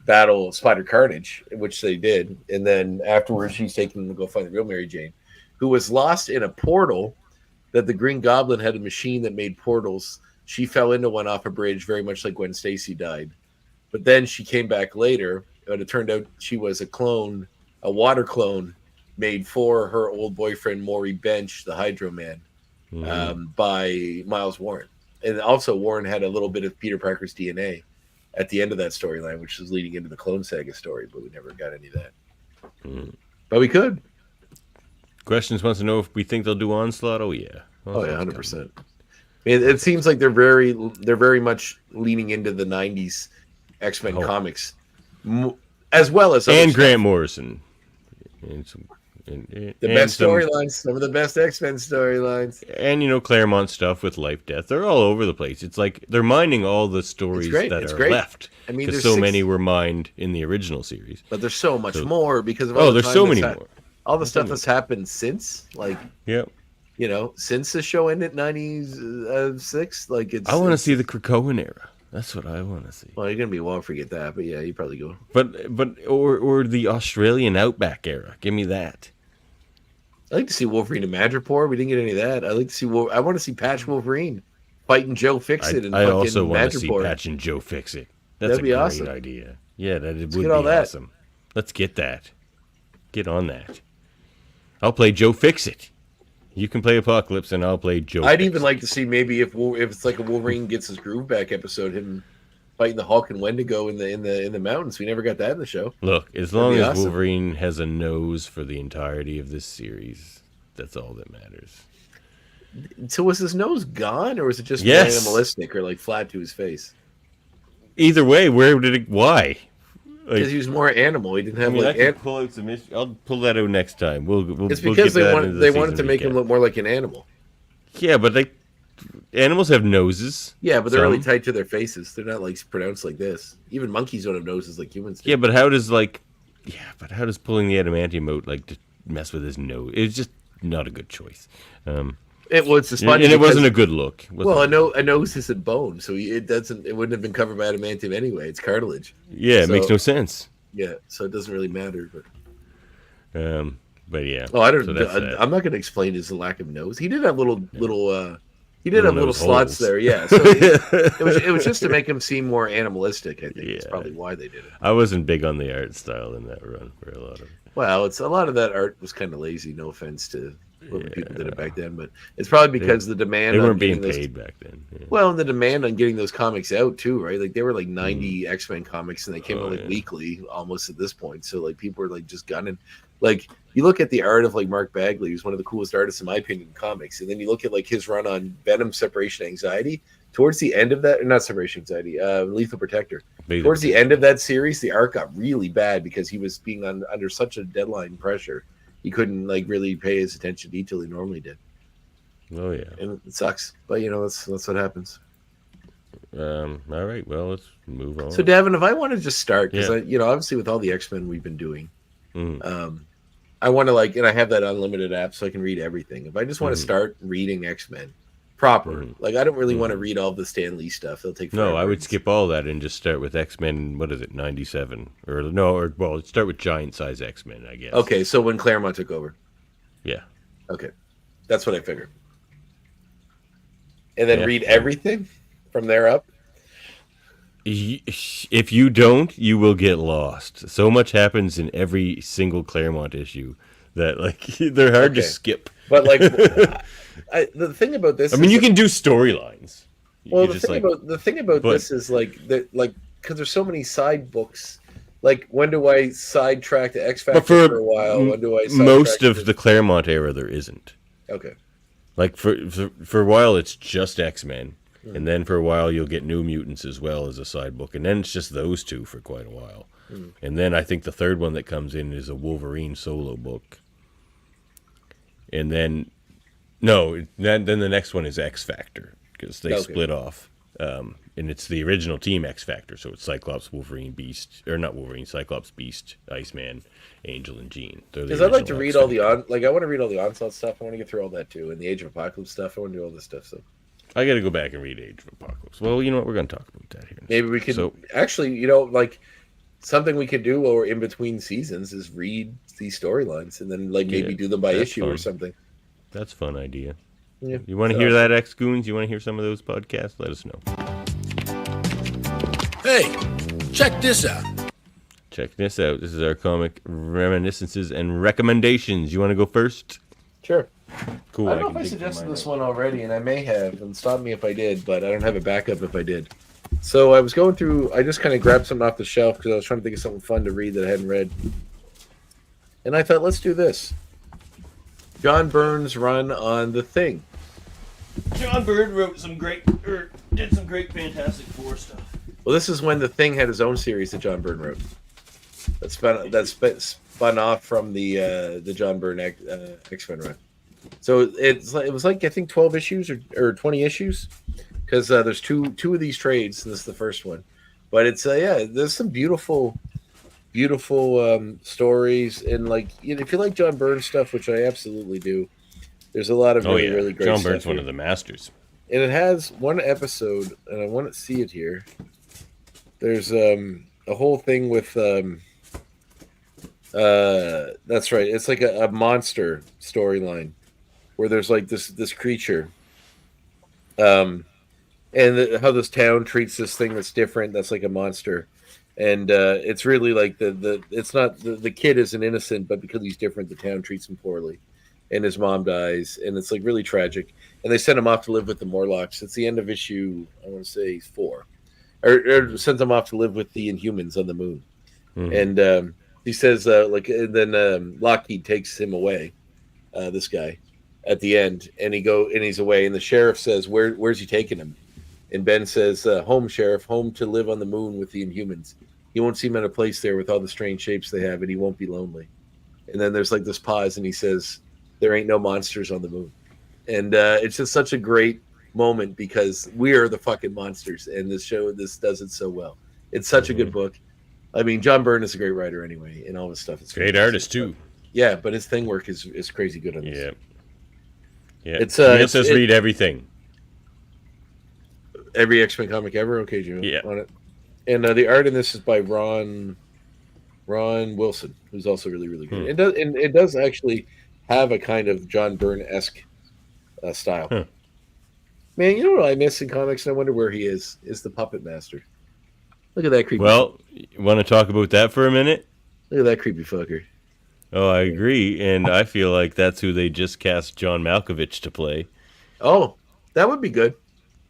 battle Spider Carnage, which they did. And then afterwards she's taking them to go find the real Mary Jane, who was lost in a portal that the Green Goblin had a machine that made portals. She fell into one off a bridge, very much like when Stacy died. But then she came back later, and it turned out she was a water clone, made for her old boyfriend Maury Bench, the Hydro Man, by Miles Warren. And also Warren had a little bit of Peter Parker's DNA at the end of that storyline, which was leading into the Clone Saga story, but we never got any of that. But we could. Questions wants to know if we think they'll do Onslaught. Oh yeah. 100%. It seems like they're very much leaning into the 90s X-Men comics, as well as and Grant Morrison. And best storylines, some of the best X-Men storylines. And, Claremont stuff with life, death. They're all over the place. It's like they're mining all the stories that are left. I mean, because so many were mined in the original series. But there's so much more because of all there's so many more. All the stuff that's happened since, yep. Since the show ended 96, I want to see the Krakoan era. That's what I want to see. Well, you're gonna be won't forget that, but yeah, you probably go. But or the Australian Outback era. Give me that. I like to see Wolverine and Madripoor. We didn't get any of that. I like to see. I want to see Patch Wolverine fighting Joe Fixit and I fucking also want to see Madripoor. Patch and Joe Fixit. That's That'd be a great awesome. idea. Yeah, that would be all that. awesome. Let's get that. Get on that. I'll play Joe Fixit. You can play Apocalypse, and I'll play Joe. I'd Fixit. even like to see maybe if it's like a Wolverine gets his groove back episode, him fighting the Hulk and Wendigo in the mountains. We never got that in the show. Look, as long as Wolverine has a nose for the entirety of this series, that's all that matters. So was his nose gone, or was it just more animalistic, or like flat to his face? Either way, why? Because he was more animal. He didn't have I can pull out some. I'll pull that out next time. It's because they wanted to make him look more like an animal. Yeah, but animals have noses. Yeah, but they're really tight to their faces. They're not pronounced like this. Even monkeys don't have noses like humans do. Yeah, but how does pulling the adamantium out to mess with his nose? It's just not a good choice. It was funny, and it wasn't a good look. Well, a nose isn't bone, so it wouldn't have been covered by adamantium anyway. It's cartilage. Yeah, it makes no sense. Yeah, so it doesn't really matter. But yeah. Oh, I don't. I'm not going to explain his lack of nose. He did have little. He did have little slots there. Yeah, so it was just to make him seem more animalistic. I think that's probably why they did it. I wasn't big on the art style in that run for a lot of it. Well, a lot of that art was kind of lazy. No offense to whoever people did it back then, but it's probably because the demand. They weren't being paid back then. Yeah. Well, and the demand on getting those comics out too, right? They were 90 X-Men comics, and they came out weekly almost at this point. So people were just gunning. You look at the art of Mark Bagley, who's one of the coolest artists in my opinion in comics, and then you look at his run on Venom Separation Anxiety. Towards the end of that, or not Separation Anxiety, Lethal Protector. Towards the end of that series, the art got really bad because he was being under such a deadline pressure. He couldn't really pay his attention to detail he normally did. Oh yeah, and it sucks, but that's what happens. All right, well, let's move on. So, Davin, if I want to just start, because obviously with all the X-Men we've been doing, I want to and I have that unlimited app so I can read everything. If I just want to start reading X-Men proper, I don't really want to read all the Stan Lee stuff. It'll take forever. No, I would skip all that and just start with X-Men. What is it, 97 start with Giant Size X-Men, I guess. Okay, so when Claremont took over. Yeah. Okay, that's what I figured. And then read everything from there up. If you don't, you will get lost. So much happens in every single Claremont issue that they're hard to skip. But the thing about this, you can do storylines. Well, the thing about this is because there's so many side books. When do I sidetrack to X Factor for a while? When do I? Most of the Claremont era, there isn't. Okay. For a while, it's just X-Men. And then for a while, you'll get New Mutants as well as a side book. And then it's just those two for quite a while. And then I think the third one that comes in is a Wolverine solo book. And then, then the next one is X Factor, because they split off. And it's the original team X Factor. So it's Cyclops, Wolverine, Beast, or not Wolverine, Cyclops, Beast, Iceman, Angel, and Jean. Because I'd like to read all the I want to read all the Onslaught stuff. I want to get through all that too. And the Age of Apocalypse stuff. I want to do all this stuff. So I got to go back and read Age of Apocalypse. Well, you know what? We're going to talk about that here. Maybe we could actually, something we could do or in between seasons is read these storylines and then maybe do them by issue or something. That's a fun idea. Yeah. You want to hear that, X-Goons? You want to hear some of those podcasts? Let us know. Hey, check this out. Check this out. This is our comic reminiscences and recommendations. You want to go first? Sure. Cool. I don't know if I suggested this one already, and I may have, and stop me if I did, but I don't have a backup if I did. So I was going through, I just kind of grabbed something off the shelf because I was trying to think of something fun to read that I hadn't read. And I thought, let's do this. John Byrne's run on The Thing. John Byrne did some great Fantastic Four stuff. Well, this is when The Thing had his own series that John Byrne wrote. That spun off from the John Byrne X-Men run. So it was like I think 12 issues or 20 issues, because there's two of these trades, and this is the first one. But it's there's some beautiful stories, and like if you like John Byrne stuff, which I absolutely do, there's a lot of really great John stuff Byrne's here. one of the masters. And it has one episode, and I want to see it here. There's a whole thing with that's right. It's like a monster storyline where there's like this creature, and how this town treats this thing that's different. That's like a monster, and it's really like it's not the kid isn't innocent, but because he's different, the town treats him poorly, and his mom dies, and it's like really tragic. And they send him off to live with the Morlocks. It's the end of issue, I want to say 4, or sends him off to live with the Inhumans on the moon. Mm-hmm. And he says, then Lockheed takes him away, this guy, at the end, and he's away. And the sheriff says, "Where's he taking him?" And Ben says, "Home, Sheriff, home to live on the moon with the Inhumans. He won't seem out of place there with all the strange shapes they have, and he won't be lonely." And then there's like this pause, and he says, "There ain't no monsters on the moon." And it's just such a great moment because we are the fucking monsters, and this does it so well. It's such a good book. I mean, John Byrne is a great writer anyway, and all his stuff. It's great artist too. Yeah, but his thing work is crazy good on this. Yeah. It's he lets us read everything. Every X-Men comic ever. Okay, Jim. Yeah. On it. And the art in this is by Ron Wilson, who's also really, really good. It does actually have a kind of John Byrne-esque style. Man, you know what I miss in comics, and I wonder where he is the Puppet Master. Look at that creepy. Well, you want to talk about that for a minute? Look at that creepy fucker. Oh, I agree, and I feel like that's who they just cast John Malkovich to play. Oh, that would be good.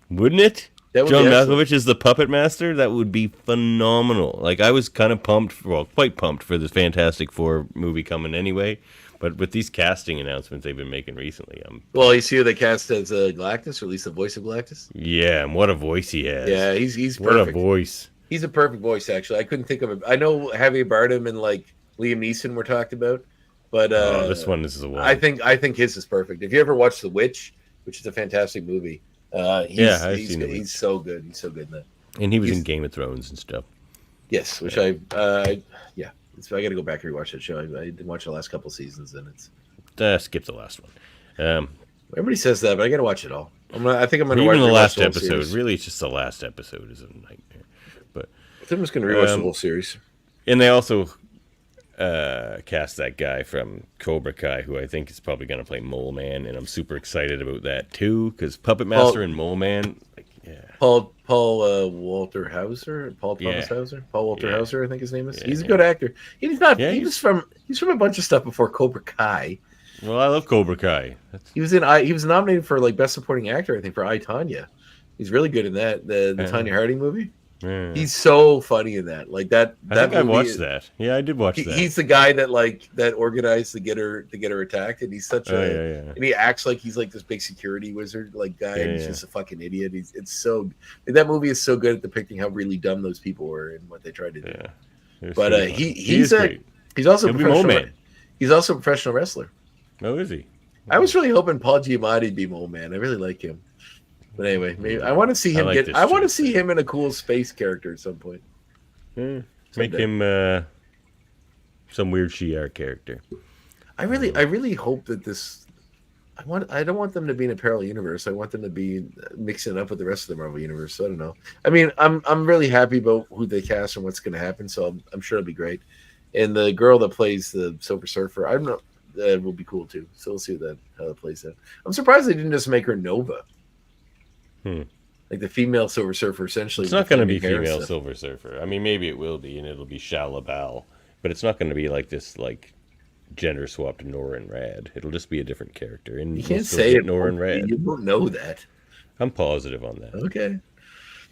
Wouldn't it? John Malkovich is the Puppet Master? That would be phenomenal. Like, I was kind of quite pumped for this Fantastic Four movie coming anyway. But with these casting announcements they've been making recently, well, you see who they cast as Galactus, or at least the voice of Galactus? Yeah, and what a voice he has. Yeah, he's perfect. What a voice. He's a perfect voice, actually. I couldn't think of it. I know Javier Bardem and like Liam Neeson were talked about, but this one is the one. I think his is perfect. If you ever watched The Witch, which is a fantastic movie, he's so good. He's so good in that. And he's in Game of Thrones and stuff. Yes, which I got to go back and rewatch that show. I didn't watch the last couple seasons, and it's skip the last one. Everybody says that, but I got to watch it all. I think I'm going to watch the last episode. Series. Really, it's just the last episode is a nightmare. But I'm just going to rewatch the whole series. And they also cast that guy from Cobra Kai, who I think is probably going to play Mole Man, and I'm super excited about that too, because Puppet Master and Mole Man, Paul Walter Hauser, Paul Thomas Hauser, Paul Walter Hauser, I think his name is. He's a good actor. He's not. Yeah, he's from a bunch of stuff before Cobra Kai. Well, I love Cobra Kai. He was nominated for like Best Supporting Actor, I think, for I, Tonya. He's really good in that the Tonya Harding movie. Yeah. He's so funny in that. Like that. I think I watched that. Yeah, I did watch that. He's the guy that organized to get her attacked, and he's such and he acts like he's like this big security wizard guy, and he's just a fucking idiot. That movie is so good at depicting how really dumb those people were and what they tried to do. Yeah. But he's also a professional. He's also a professional wrestler. Oh, is he? I was really hoping Paul Giamatti'd be Mole Man. I really like him. But anyway, maybe I want to see him I want to see him in a cool space character at some point. Make him some weird Shi'ar character. I really hope that this. I don't want them to be in a parallel universe. I want them to be mixing it up with the rest of the Marvel universe. So I don't know. I mean, I'm really happy about who they cast and what's going to happen. So I'm sure it'll be great. And the girl that plays the Silver Surfer, I don't know, will be cool too. So we'll see how that plays out. I'm surprised they didn't just make her Nova. Like the female Silver Surfer, essentially. It's not going to be female Silver Surfer. I mean, maybe it will be, and it'll be Shala Bal, but it's not going to be like this, gender swapped Nora and Rad. It'll just be a different character. And you can't say it. Nora and Rad. You don't know that. I'm positive on that. Okay.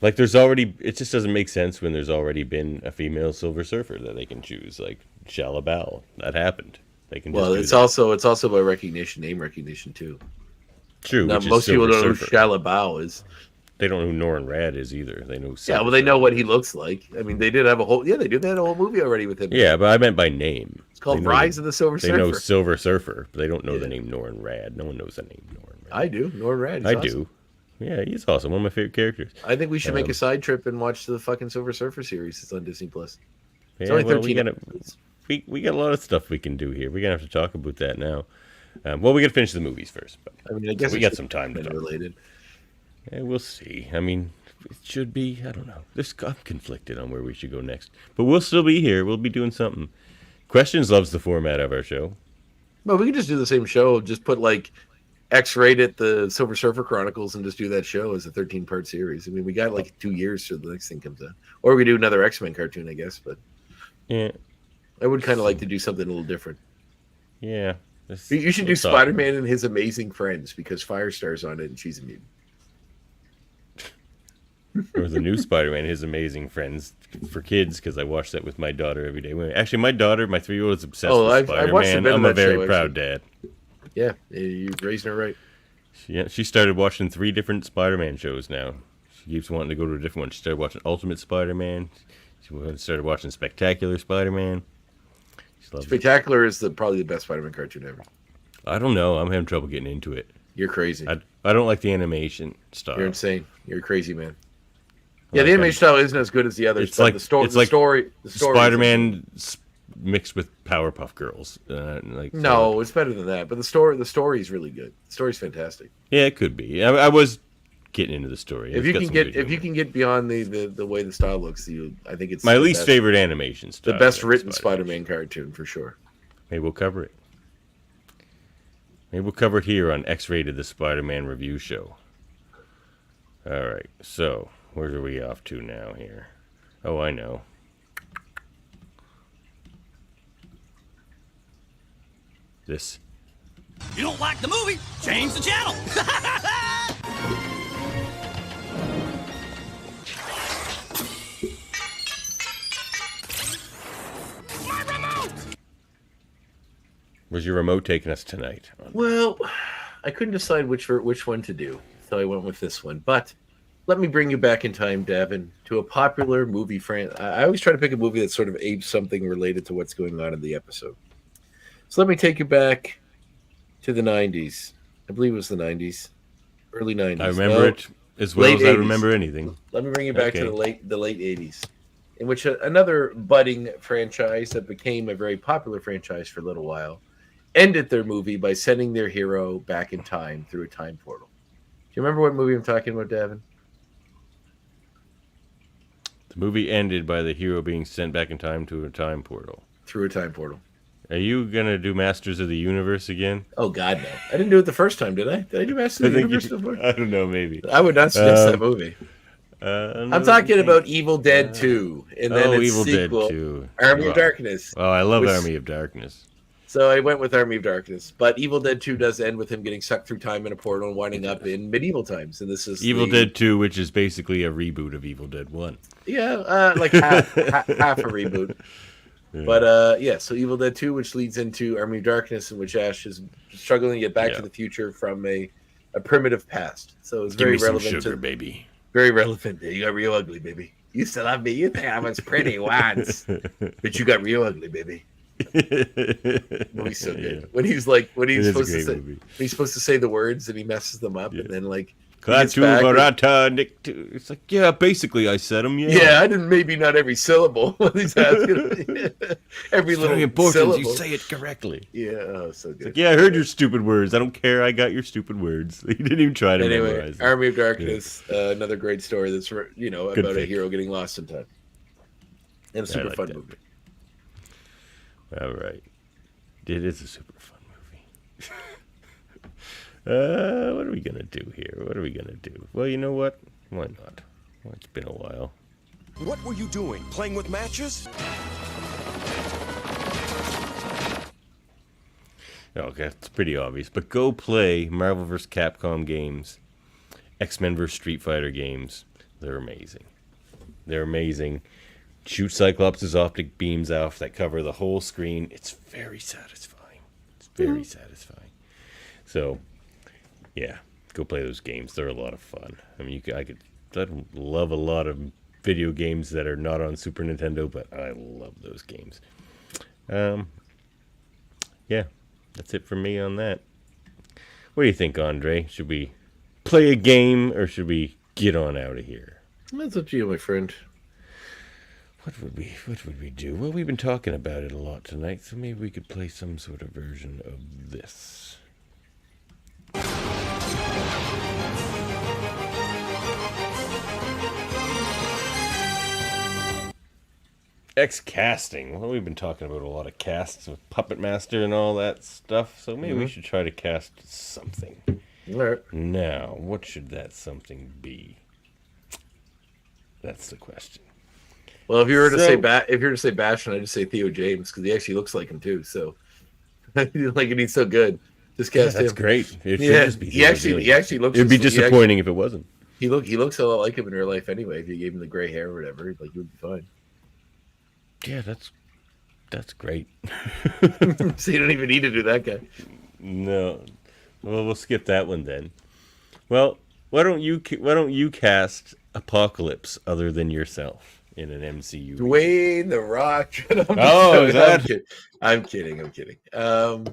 Like there's already, it just doesn't make sense when there's already been a female Silver Surfer that they can choose, like Shala Bal. That happened. They can. Well, it's also by recognition, name recognition too. True. Now, most people don't know who Shala Bal is. They don't know who Norin Rad is either. They know. They know what he looks like. I mean, they did have a whole. Yeah, they did. They had a whole movie already with him. Yeah, but I meant by name. It's called Rise of the Silver Surfer. They know Silver Surfer, but they don't know the name Norrin Rad. No one knows the name Norrin Rad. I do. Norrin Rad. I do. Yeah, he's awesome. One of my favorite characters. I think we should make a side trip and watch the fucking Silver Surfer series. It's on Disney Plus. It's Yeah, only well, 13 episodes. we got a lot of stuff we can do here. We're gonna have to talk about that now. Well, we got to finish the movies first. But I mean, I guess we got some time to talk. related. Yeah, we'll see. I mean, it should be. I don't know. I'm conflicted on where we should go next, but we'll still be here. We'll be doing something. Questions loves the format of our show. Well, we can just do the same show. Just put like X-rated the Silver Surfer Chronicles and just do that show as a 13-part series. I mean, we got like 2 years till the next thing comes out, or we do another X-Men cartoon, I guess. But yeah, I would kind of like to do something a little different. Yeah, you should do Spider-Man and His Amazing Friends because Firestar's on it and she's a mutant. Or the new Spider-Man, His Amazing Friends for kids, because I watch that with my daughter every day. Actually, my daughter, my 3-year-old, is obsessed with Spider-Man. I'm a very proud dad. Yeah, you're raising her right. She started watching 3 different Spider-Man shows now. She keeps wanting to go to a different one. She started watching Ultimate Spider-Man. She started watching Spectacular Spider-Man. Spectacular is probably the best Spider-Man cartoon ever. I don't know. I'm having trouble getting into it. You're crazy. I don't like the animation style. You're insane. You're a crazy man. Yeah, the animation style isn't as good as the others. It's like the story. Spider-Man mixed with Powerpuff Girls. No, it's better than that. But the story is really good. The story's fantastic. Yeah, it could be. I was getting into the story. If you can get beyond the way the style looks, I think it's my least favorite animation style. The best written Spider-Man cartoon for sure. Maybe we'll cover it. Maybe we'll cover it here on X-Rated, the Spider-Man review show. All right, so where are we off to now here? Oh, I know. This. You don't like the movie? Change the channel. My remote! Where's your remote taking us tonight? Well, I couldn't decide which one to do, so I went with this one. But let me bring you back in time, Davin, to a popular movie franchise. I always try to pick a movie that sort of apes something related to what's going on in the episode. So let me take you back to the 90s. I believe it was the 90s. Early 90s. I remember it as well as I remember anything. Let me bring you back to the late 80s, in which another budding franchise that became a very popular franchise for a little while ended their movie by sending their hero back in time through a time portal. Do you remember what movie I'm talking about, Davin? The movie ended by the hero being sent back in time to a time portal. Through a time portal. Are you going to do Masters of the Universe again? Oh, God, no. I didn't do it the first time, did I? Did I do Masters of the Universe before? I don't know, maybe. I would not suggest that movie. I'm talking about Evil Dead 2. And then its Evil sequel, Dead 2. Army of Darkness. Oh, I love Army of Darkness. So I went with Army of Darkness. But Evil Dead 2 does end with him getting sucked through time in a portal and winding up in medieval times. And this is Evil Dead 2, which is basically a reboot of Evil Dead 1. Yeah, like half a reboot. Yeah. But so Evil Dead 2, which leads into Army of Darkness, in which Ash is struggling to get back to the future from a primitive past. So it's very relevant sugar, baby. Very relevant. You got real ugly, baby. You still love me. You think I was pretty once, but you got real ugly, baby. Movie's so good. Yeah. When he's supposed to say the words and he messes them up, and then like. It's like, yeah, basically I said them. Yeah, I didn't. Maybe not every syllable. He's asking every it's little very important syllable. You say it correctly. Yeah, so good. Like, yeah, I heard your stupid words. I don't care. I got your stupid words. He didn't even try to memorize them. Army of Darkness, another great story that's about a hero getting lost in time, and a super fun movie. All right, it is a super fun movie. What are we gonna do here? What are we gonna do? Well, you know what? Why not? Well, it's been a while. What were you doing? Playing with matches? Okay, it's pretty obvious. But go play Marvel vs. Capcom games, X-Men vs. Street Fighter games. They're amazing. They're amazing. Shoot Cyclops' optic beams off that cover the whole screen. It's very satisfying. It's very satisfying. So. Yeah, go play those games. They're a lot of fun. I mean, I love a lot of video games that are not on Super Nintendo, but I love those games. yeah, that's it for me on that. What do you think, Andre? Should we play a game or should we get on out of here? That's up to you, my friend. What would we do? Well, we've been talking about it a lot tonight, so maybe we could play some sort of version of this. X-casting. Well, we've been talking about a lot of casts with Puppet Master and all that stuff, so maybe we should try to cast something. All right. Now, what should that something be? That's the question. Well, if you were to say Bastion, I'd just say Theo James because he actually looks like him too. So, like, and he's so good. Just cast him. That's great. It should just be he actually looks. It'd be disappointing if it wasn't. He looks a lot like him in real life anyway. If you gave him the gray hair or whatever, like he would be fine. Yeah, that's great. So you don't even need to do that guy. No. Well, we'll skip that one then. Well, why don't you cast Apocalypse other than yourself in an MCU? Dwayne the Rock. Oh, is that? I'm kidding. Are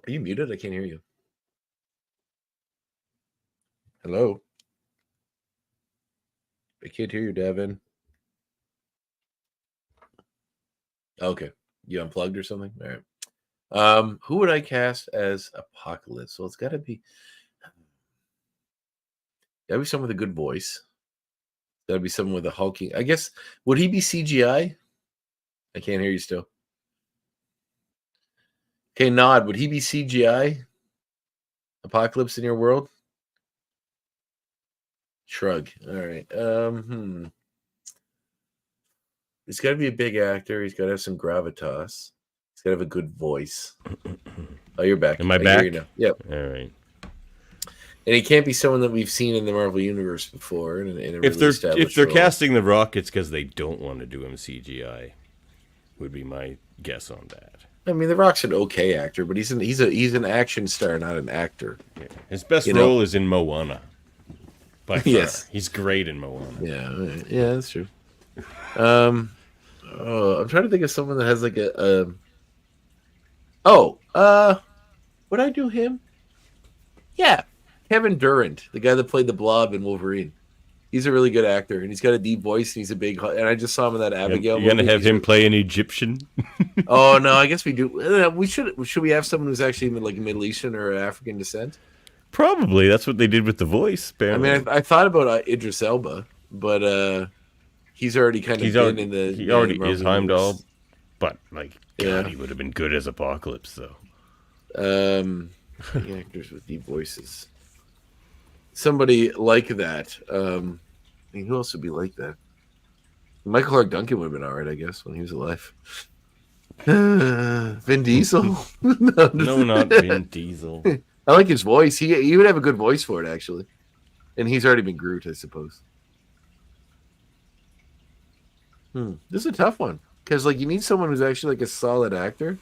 you muted? I can't hear you. Hello. I can't hear you, Devin. Okay. You unplugged or something? All right. Who would I cast as Apocalypse? Well, it's gotta be someone with a good voice. Gotta be someone with a hulking. I guess, would he be CGI? I can't hear you still. Okay, Nod, would he be CGI? Apocalypse in your world? Shrug. All right. He's got to be a big actor. He's got to have some gravitas. He's got to have a good voice. Oh, you're back. Am I back? Hear you now. Yep. All right. And he can't be someone that we've seen in the Marvel Universe before. If they're casting The Rock, it's because they don't want to do him CGI. Would be my guess on that. I mean, The Rock's an okay actor, but he's an action star, not an actor. Yeah. His best role is in Moana. By far. Yes, he's great in Moana. Yeah, that's true. I'm trying to think of someone that has like would I do him? Yeah, Kevin Durant, the guy that played the Blob in Wolverine. He's a really good actor, and he's got a deep voice, and he's a big. And I just saw him in that Abigail. You're gonna have him play an Egyptian? Oh no, I guess we do. We should we have someone who's actually like Middle Eastern or African descent? Probably. That's what they did with The Voice. Apparently. I mean, I thought about Idris Elba, but he's already kind of been in the. He already is Heimdall, but like, God, he would have been good as Apocalypse, though. Actors with deep voices. Somebody like that. I mean, who else would be like that? Michael Clark Duncan would have been all right, I guess, when he was alive. Vin Diesel? No, not Vin Diesel. I like his voice. He would have a good voice for it, actually. And he's already been Groot, I suppose. This is a tough one. Because like you need someone who's actually like a solid actor.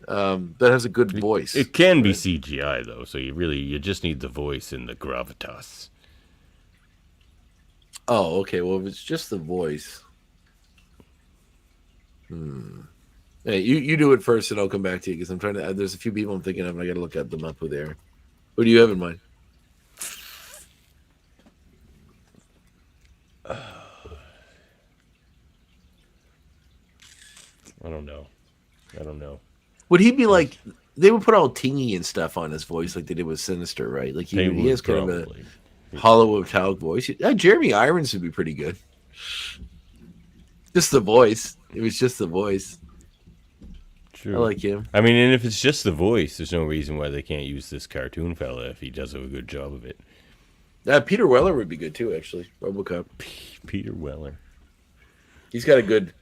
That has a good voice. It can be CGI though, so you just need the voice and the gravitas. Oh, okay. Well, if it's just the voice. Hey, you do it first, and I'll come back to you because I'm trying to. There's a few people I'm thinking of, and I got to look at them up who they are. Who do you have in mind? I don't know. Would he be like? They would put all tingy and stuff on his voice, like they did with Sinister, right? Like he has kind of a hollow metallic voice. Jeremy Irons would be pretty good. Just the voice. It was just the voice. True. I like him. I mean, and if it's just the voice, there's no reason why they can't use this cartoon fella if he does a good job of it. Peter Weller would be good too, actually. RoboCop. Peter Weller. He's got a good.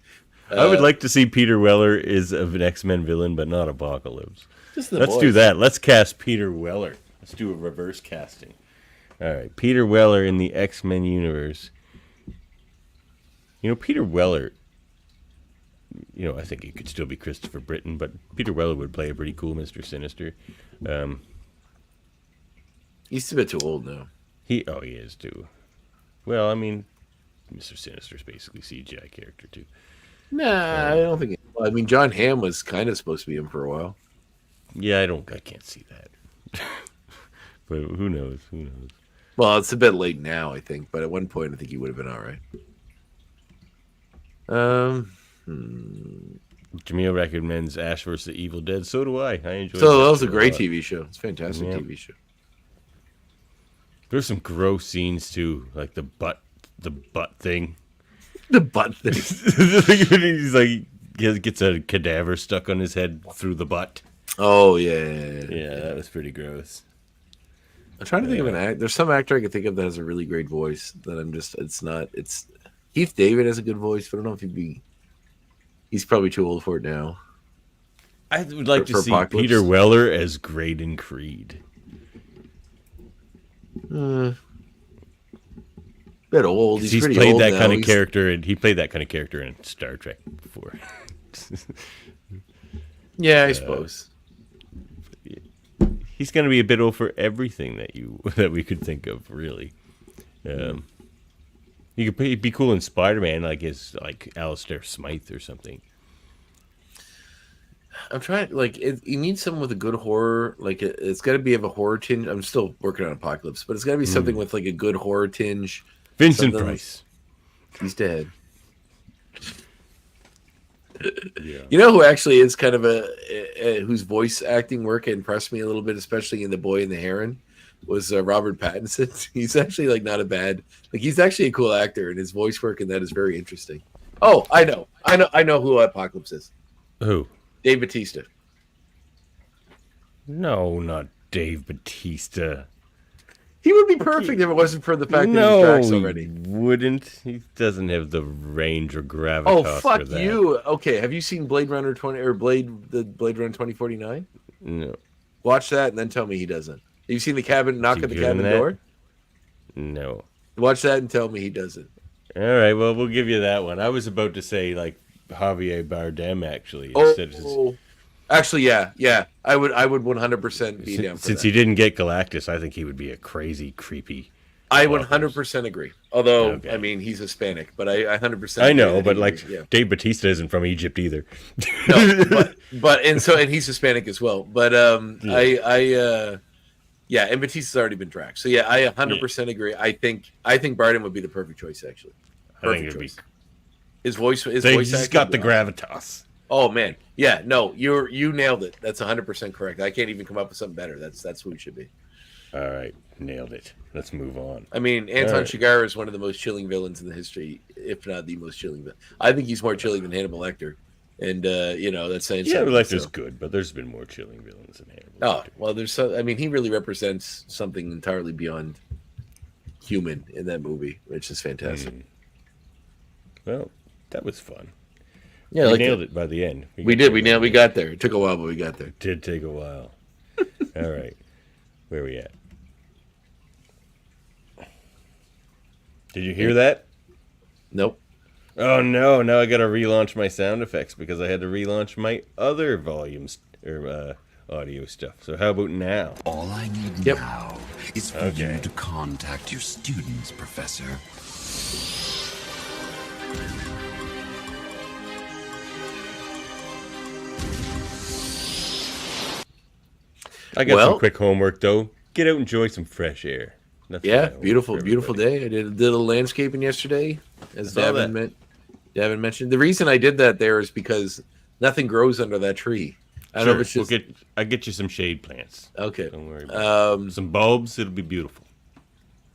I would like to see Peter Weller as an X-Men villain, but not Apocalypse. Let's do that. Let's cast Peter Weller. Let's do a reverse casting. All right, Peter Weller in the X-Men universe. You know, Peter Weller. You know, I think it could still be Christopher Britton, but Peter Weller would play a pretty cool Mr. Sinister. He's a bit too old now. He is too. Well, I mean, Mr. Sinister's basically CGI character too. Nah, I don't think. I mean, John Hamm was kind of supposed to be him for a while. Yeah, I can't see that. But who knows? Who knows? Well, it's a bit late now, I think. But at one point, I think he would have been all right. Jamil recommends Ash vs. the Evil Dead. So do I. I enjoyed. So that was a great TV show. It's a fantastic Yeah. TV show. There's some gross scenes too, like the butt thing. The butt thing. He's like he gets a cadaver stuck on his head through the butt. Oh yeah. Yeah, that was pretty gross. I'm trying to think of an act. There's some actor I can think of that has a really great voice. That I'm just. It's not. It's Keith David has a good voice, but I don't know if he'd be. He's probably too old for it now. I would like to see Apocalypse. Peter Weller as Great in Creed. Bit old. He's pretty played old that now. kind of character, and he played that kind of character in Star Trek before. Yeah, I suppose. He's going to be a bit old for everything that we could think of, really. He'd be cool in Spider-Man, like Alistair Smythe or something. I'm trying. You need someone with a good horror. It's got to be of a horror tinge. I'm still working on Apocalypse, but it's got to be something with a good horror tinge. Vincent Price. He's dead. Yeah. You know who actually is kind of whose voice acting work impressed me a little bit, especially in The Boy and the Heron, was Robert Pattinson. He's actually not a bad. He's actually a cool actor, and his voice work in that is very interesting. Oh, I know who Apocalypse is. Who? Dave Bautista. No, not Dave Bautista. He would be perfect if it wasn't for the fact that he's Drax already. Wouldn't. He doesn't have the range or gravitas. Oh, for fuck that. you. Okay, have you seen Blade Runner 2049? No. Watch that and then tell me he doesn't. Have you seen the cabin knock Is he at the good in cabin that? door? No. Watch that and tell me he doesn't. All right, well, we'll give you that one. I was about to say Javier Bardem actually. Actually, yeah. I would 100% be down for Since that. he didn't get Galactus, I think he would be a crazy, creepy. I 100% agree. Although, Okay. I mean, he's Hispanic, but I 100%. I know, agree but that he- Dave Bautista isn't from Egypt either. No, but and he's Hispanic as well. But and Batista's already been Drax. So yeah, I 100% agree. I think Bardem would be the perfect choice actually. I think it'd be. His voice He's acting, got the gravitas. Oh man, yeah, no, you nailed it. That's 100% correct. I can't even come up with something better. That's who it should be. All right, nailed it. Let's move on. I mean, Anton Chigurh is one of the most chilling villains in the history, if not the most chilling villain. I think he's more chilling than Hannibal Lecter, and that's saying something. Lecter's good, but there's been more chilling villains than Hannibal. Oh well, he really represents something entirely beyond human in that movie, which is fantastic. Well, that was fun. Yeah, we nailed it by the end. We did. We got there. It took a while, but we got there. It did take a while. All right, where are we at? Did you hear that? Nope. Oh no! Now I got to relaunch my sound effects because I had to relaunch my other volumes or audio stuff. So how about now? All I need now is for you to contact your students, Professor. I got some quick homework though. Get out and enjoy some fresh air. Beautiful day. I did a little landscaping yesterday, as Davin mentioned. The reason I did that there is because nothing grows under that tree. I don't know if it's just... I'll get you some shade plants. Okay. Don't worry about it. Some bulbs. It'll be beautiful.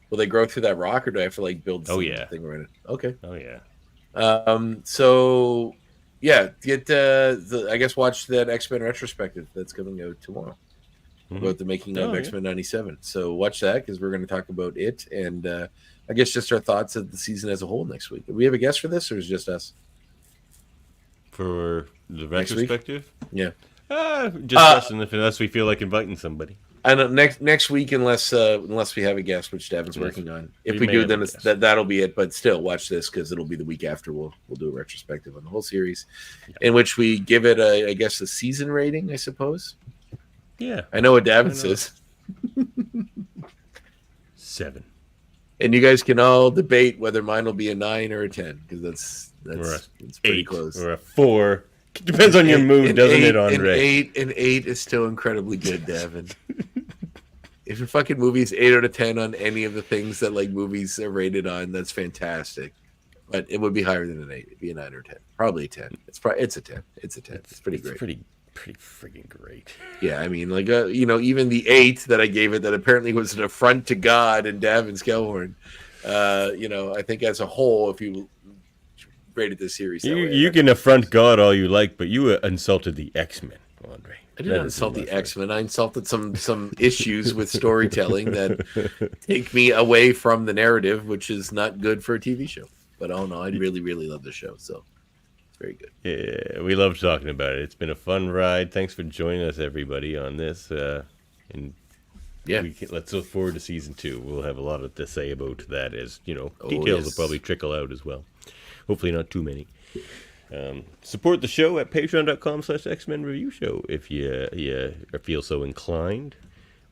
Will they grow through that rock, or do I have to build something around it? Okay. Oh yeah. So yeah, get I guess watch that X-Men retrospective that's coming out tomorrow about the making of X-Men 97. So watch that because we're going to talk about it and I guess just our thoughts of the season as a whole next week. Do we have a guest for this, or is it just us? For the retrospective? Yeah. Just us, unless we feel like inviting somebody. I know next week, unless we have a guest, which Devin's working on. If we do, then that'll be it. But still, watch this because it'll be the week after. We'll do a retrospective on the whole series, in which we give it a season rating, I suppose. Yeah, I know what Davin says. 7. And you guys can all debate whether mine will be a 9 or a 10 because That's it's pretty 8 close. or a 4. Depends on your mood, doesn't it, Andre? An 8 is still incredibly good, Davin. If your fucking movie's 8 out of 10 on any of the things that like movies are rated on, that's fantastic. But it would be higher than an 8. It'd be a 9 or 10. Probably a 10. It's a 10. It's a 10. It's pretty great. Pretty freaking great. Yeah, I mean, like even the 8 that I gave it that apparently was an affront to God and Davin Skellhorn. I think as a whole, if you rated this series, that way, you can affront God all you like, but you insulted the X-Men, Andre. I did not insult the X-Men. I insulted some issues with storytelling that take me away from the narrative, which is not good for a TV show. But oh no, I really, really love the show, so it's very good. Yeah, we love talking about it. It's been a fun ride. Thanks for joining us, everybody, on this. Let's look forward to season 2. We'll have a lot to say about that, as details will probably trickle out as well. Hopefully not too many. Support the show at patreon.com/X-Men Review Show if you feel so inclined.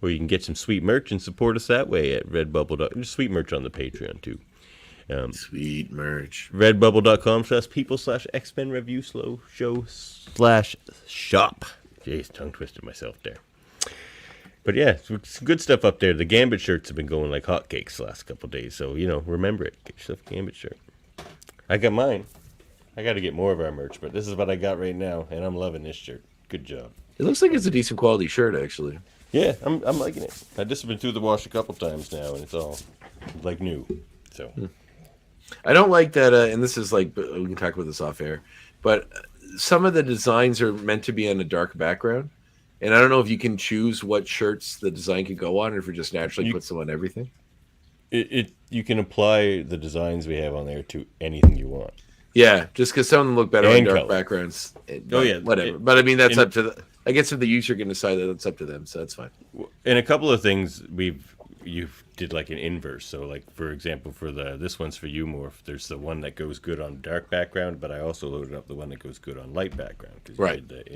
Or you can get some sweet merch and support us that way at Redbubble. Just sweet merch on the Patreon too. Sweet merch. Redbubble.com/people/X-Men Review Show/shop. Jeez, tongue twisted myself there. But yeah, some good stuff up there. The Gambit shirts have been going like hotcakes the last couple of days. So, remember it. Get yourself a Gambit shirt. I got mine. I got to get more of our merch, but this is what I got right now, and I'm loving this shirt. Good job. It looks like it's a decent quality shirt, actually. Yeah, I'm liking it. I've just been through the wash a couple times now, and it's all like new. So I don't like that, and this is like, we can talk about this off air, but some of the designs are meant to be on a dark background, and I don't know if you can choose what shirts the design could go on, or if it just naturally puts them on everything. You can apply the designs we have on there to anything you want. Yeah, just because some of them look better on dark backgrounds. Whatever. But I mean, that's up to I guess if the user can decide that, it's up to them, so that's fine. And a couple of things you did like an inverse. So like, for example, for this one's for you, Morph. There's the one that goes good on dark background, but I also loaded up the one that goes good on light background. Right. But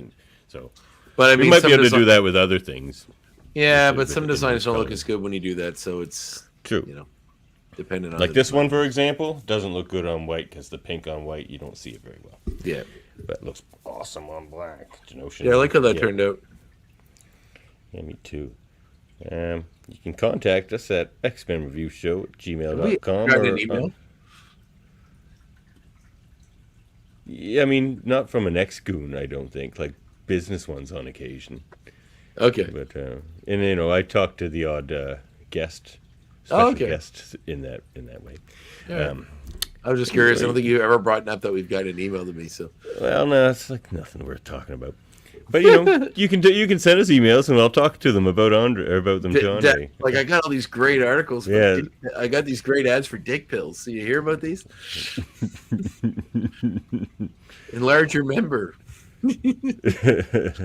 I mean, you might be able to do that with other things. Yeah, but some designs don't look as good when you do that, so it's true. Depending on like this one, for example, doesn't look good on white because the pink on white, you don't see it very well. Yeah. But it looks awesome on black. Yeah, I like how that turned out. Yeah, me too. You can contact us at xmenreviewshow@gmail.com. An email? Yeah, I mean, not from an ex-goon, I don't think. Like business ones on occasion. Okay. But I talk to the odd guest. Special guests in that way. Yeah. I was just curious. I don't think you ever brought up that we've got an email to me. So, well, no, it's like nothing worth talking about. But you can send us emails and I'll talk to them about Andre or about them to Andre. Like I got all these great articles. Yeah, I got these great ads for dick pills. So you hear about these? Enlarge your member.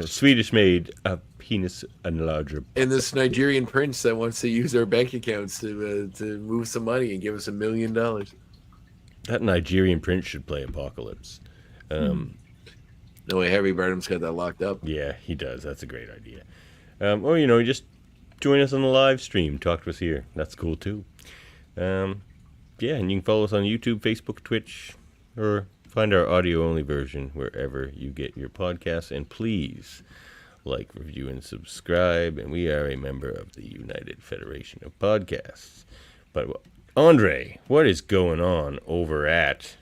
Swedish made a penis enlarger. And this Nigerian prince that wants to use our bank accounts to move some money and give us $1 million. That Nigerian prince should play Apocalypse. No way, Harry Burnham's got that locked up. Yeah, he does. That's a great idea. Or just join us on the live stream. Talk to us here. That's cool too. And you can follow us on YouTube, Facebook, Twitch, or find our audio-only version wherever you get your podcasts. And please like, review, and subscribe. And we are a member of the United Federation of Podcasts. But Andre, what is going on over at...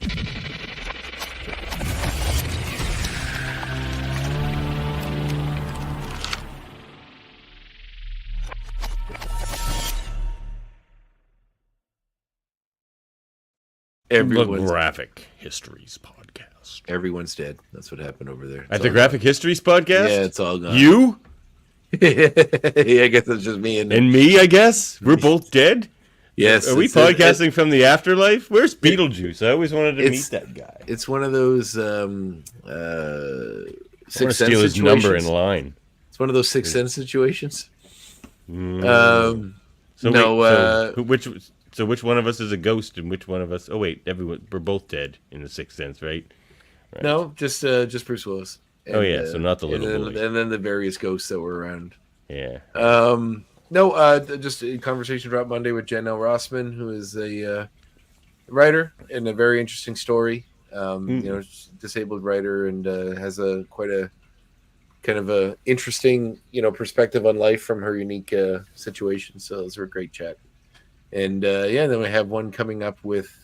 Everyone's Graphic Histories podcast. Everyone's dead. That's what happened over there. At the Graphic Histories podcast? Yeah, it's all gone. You? Yeah, I guess it's just me and me, I guess? We're both dead? Yes. Are we podcasting from the afterlife? Where's Beetlejuice? I always wanted to meet that guy. It's one of those Sixth Sense steal his number in line. It's one of those Sixth Sense situations. So which one of us is a ghost and which one of us... Oh, wait. We're both dead in the Sixth Sense, right? No, just Bruce Willis. And, so not the little boy. And then the various ghosts that were around. Yeah. Just a conversation dropped Monday with Jen L. Rossman, who is a writer and a very interesting story. Disabled writer, and has quite a kind of a interesting, perspective on life from her unique situation. So those were a great chat. And then we have one coming up with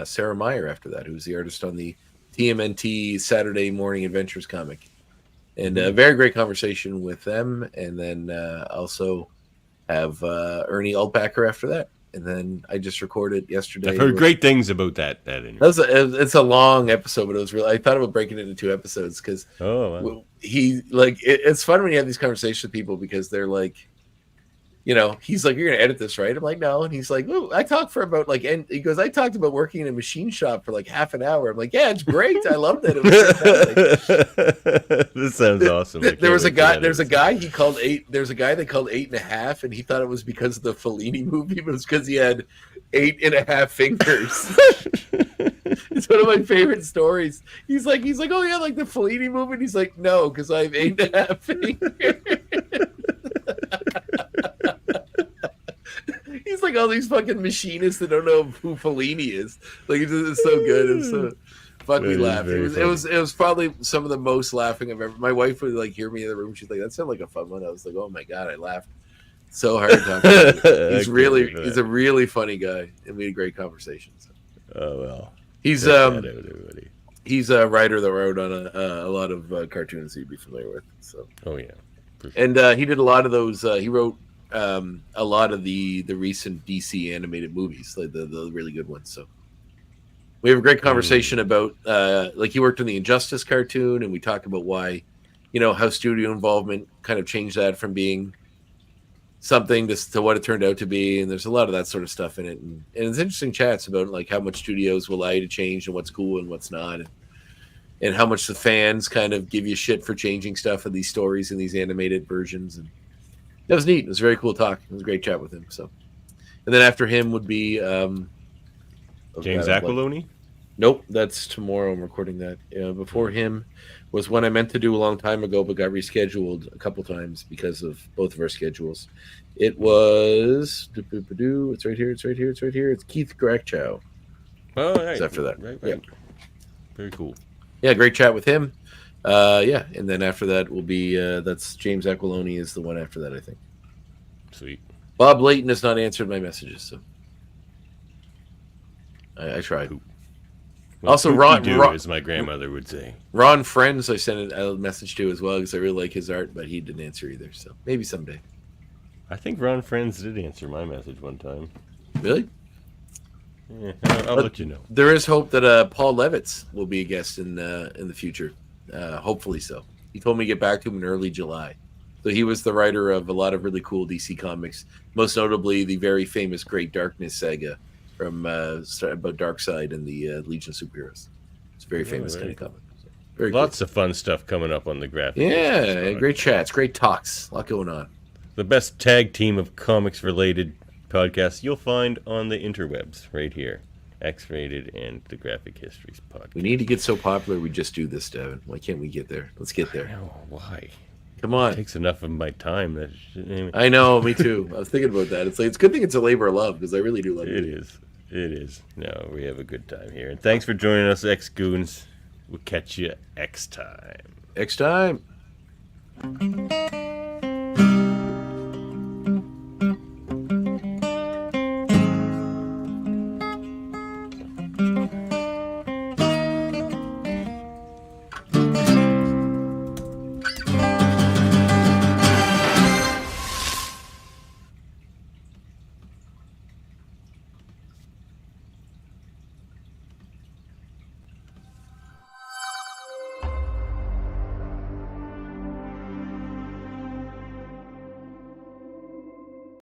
Sarah Meyer after that, who's the artist on the TMNT Saturday Morning Adventures comic. And a very great conversation with them. And then also have Ernie Altbacker after that. And then I just recorded yesterday. I've heard great things about that interview. It's a long episode, but it was really. I thought about breaking it into 2 episodes because it's fun when you have these conversations with people because they're like, he's like, "You're gonna edit this, right?" I'm like, "No," and he's like, "Ooh, I talked for about and he goes, "I talked about working in a machine shop for like half an hour." I'm like, "Yeah, it's great. I loved it." It was This sounds awesome. There's a guy they called 8.5, and he thought it was because of the Fellini movie, but it was because he had 8.5 fingers. It's one of my favorite stories. He's like, "Oh yeah, like the Fellini movie," and he's like, "No, because I have 8.5 fingers." He's like all these fucking machinists that don't know who Fellini is. Like it's so good. It's so fuck me laugh. It was probably some of the most laughing I've ever. My wife would like hear me in the room. She's like, "That sounded like a fun one." I was like, "Oh my god, I laughed so hard." He's a really funny guy, and we had a great conversation. So. Oh well. He's a writer that wrote on a lot of cartoons that you'd be familiar with. So. Oh yeah. Sure. And he did a lot of those. He wrote a lot of the recent DC animated movies, like the really good ones. So we have a great conversation about like he worked on the Injustice cartoon, and we talk about why, how studio involvement kind of changed that from being something to what it turned out to be. And there's a lot of that sort of stuff in it, and it's interesting chats about like how much studios will allow you to change and what's cool and what's not. And how much the fans kind of give you shit for changing stuff in these stories and these animated versions. And that was neat. It was a very cool talk. It was a great chat with him. So, and then after him would be James Aquiloni? Nope, that's tomorrow. I'm recording that. Before him was one I meant to do a long time ago, but got rescheduled a couple times because of both of our schedules. It was it's right here. It's Keith Grakchow. Oh, right. It's after that. Right. Yeah. Very cool. Yeah, great chat with him. And then after that will be that's James Aquiloni is the one after that, I think. Sweet. Bob Layton has not answered my messages, so I tried. Well, also, Ron, as my grandmother would say. Ron Friends, I sent a message to as well because I really like his art, but he didn't answer either. So maybe someday. I think Ron Friends did answer my message one time. Really? Yeah, I'll let you know. There is hope that Paul Levitz will be a guest in the future. Hopefully so. He told me to get back to him in early July. So he was the writer of a lot of really cool DC comics, most notably the very famous Great Darkness saga from about Darkseid and the Legion of Superheroes. It's a very famous kind of comic. So, very Lots of fun stuff coming up on the graphic. Yeah, great chats, great talks, a lot going on. The best tag team of comics-related podcasts you'll find on the interwebs right here. X-Rated and the Graphic Histories podcast. We need to get so popular we just do this, Devin. Why can't we get there? Let's get there. I know, why? Come on. It takes enough of my time. Anyway. I know, me too. I was thinking about that. It's like it's a good thing it's a labor of love because I really do love it. It is. No, we have a good time here. And thanks for joining us, X-Goons. We'll catch you X time. X time.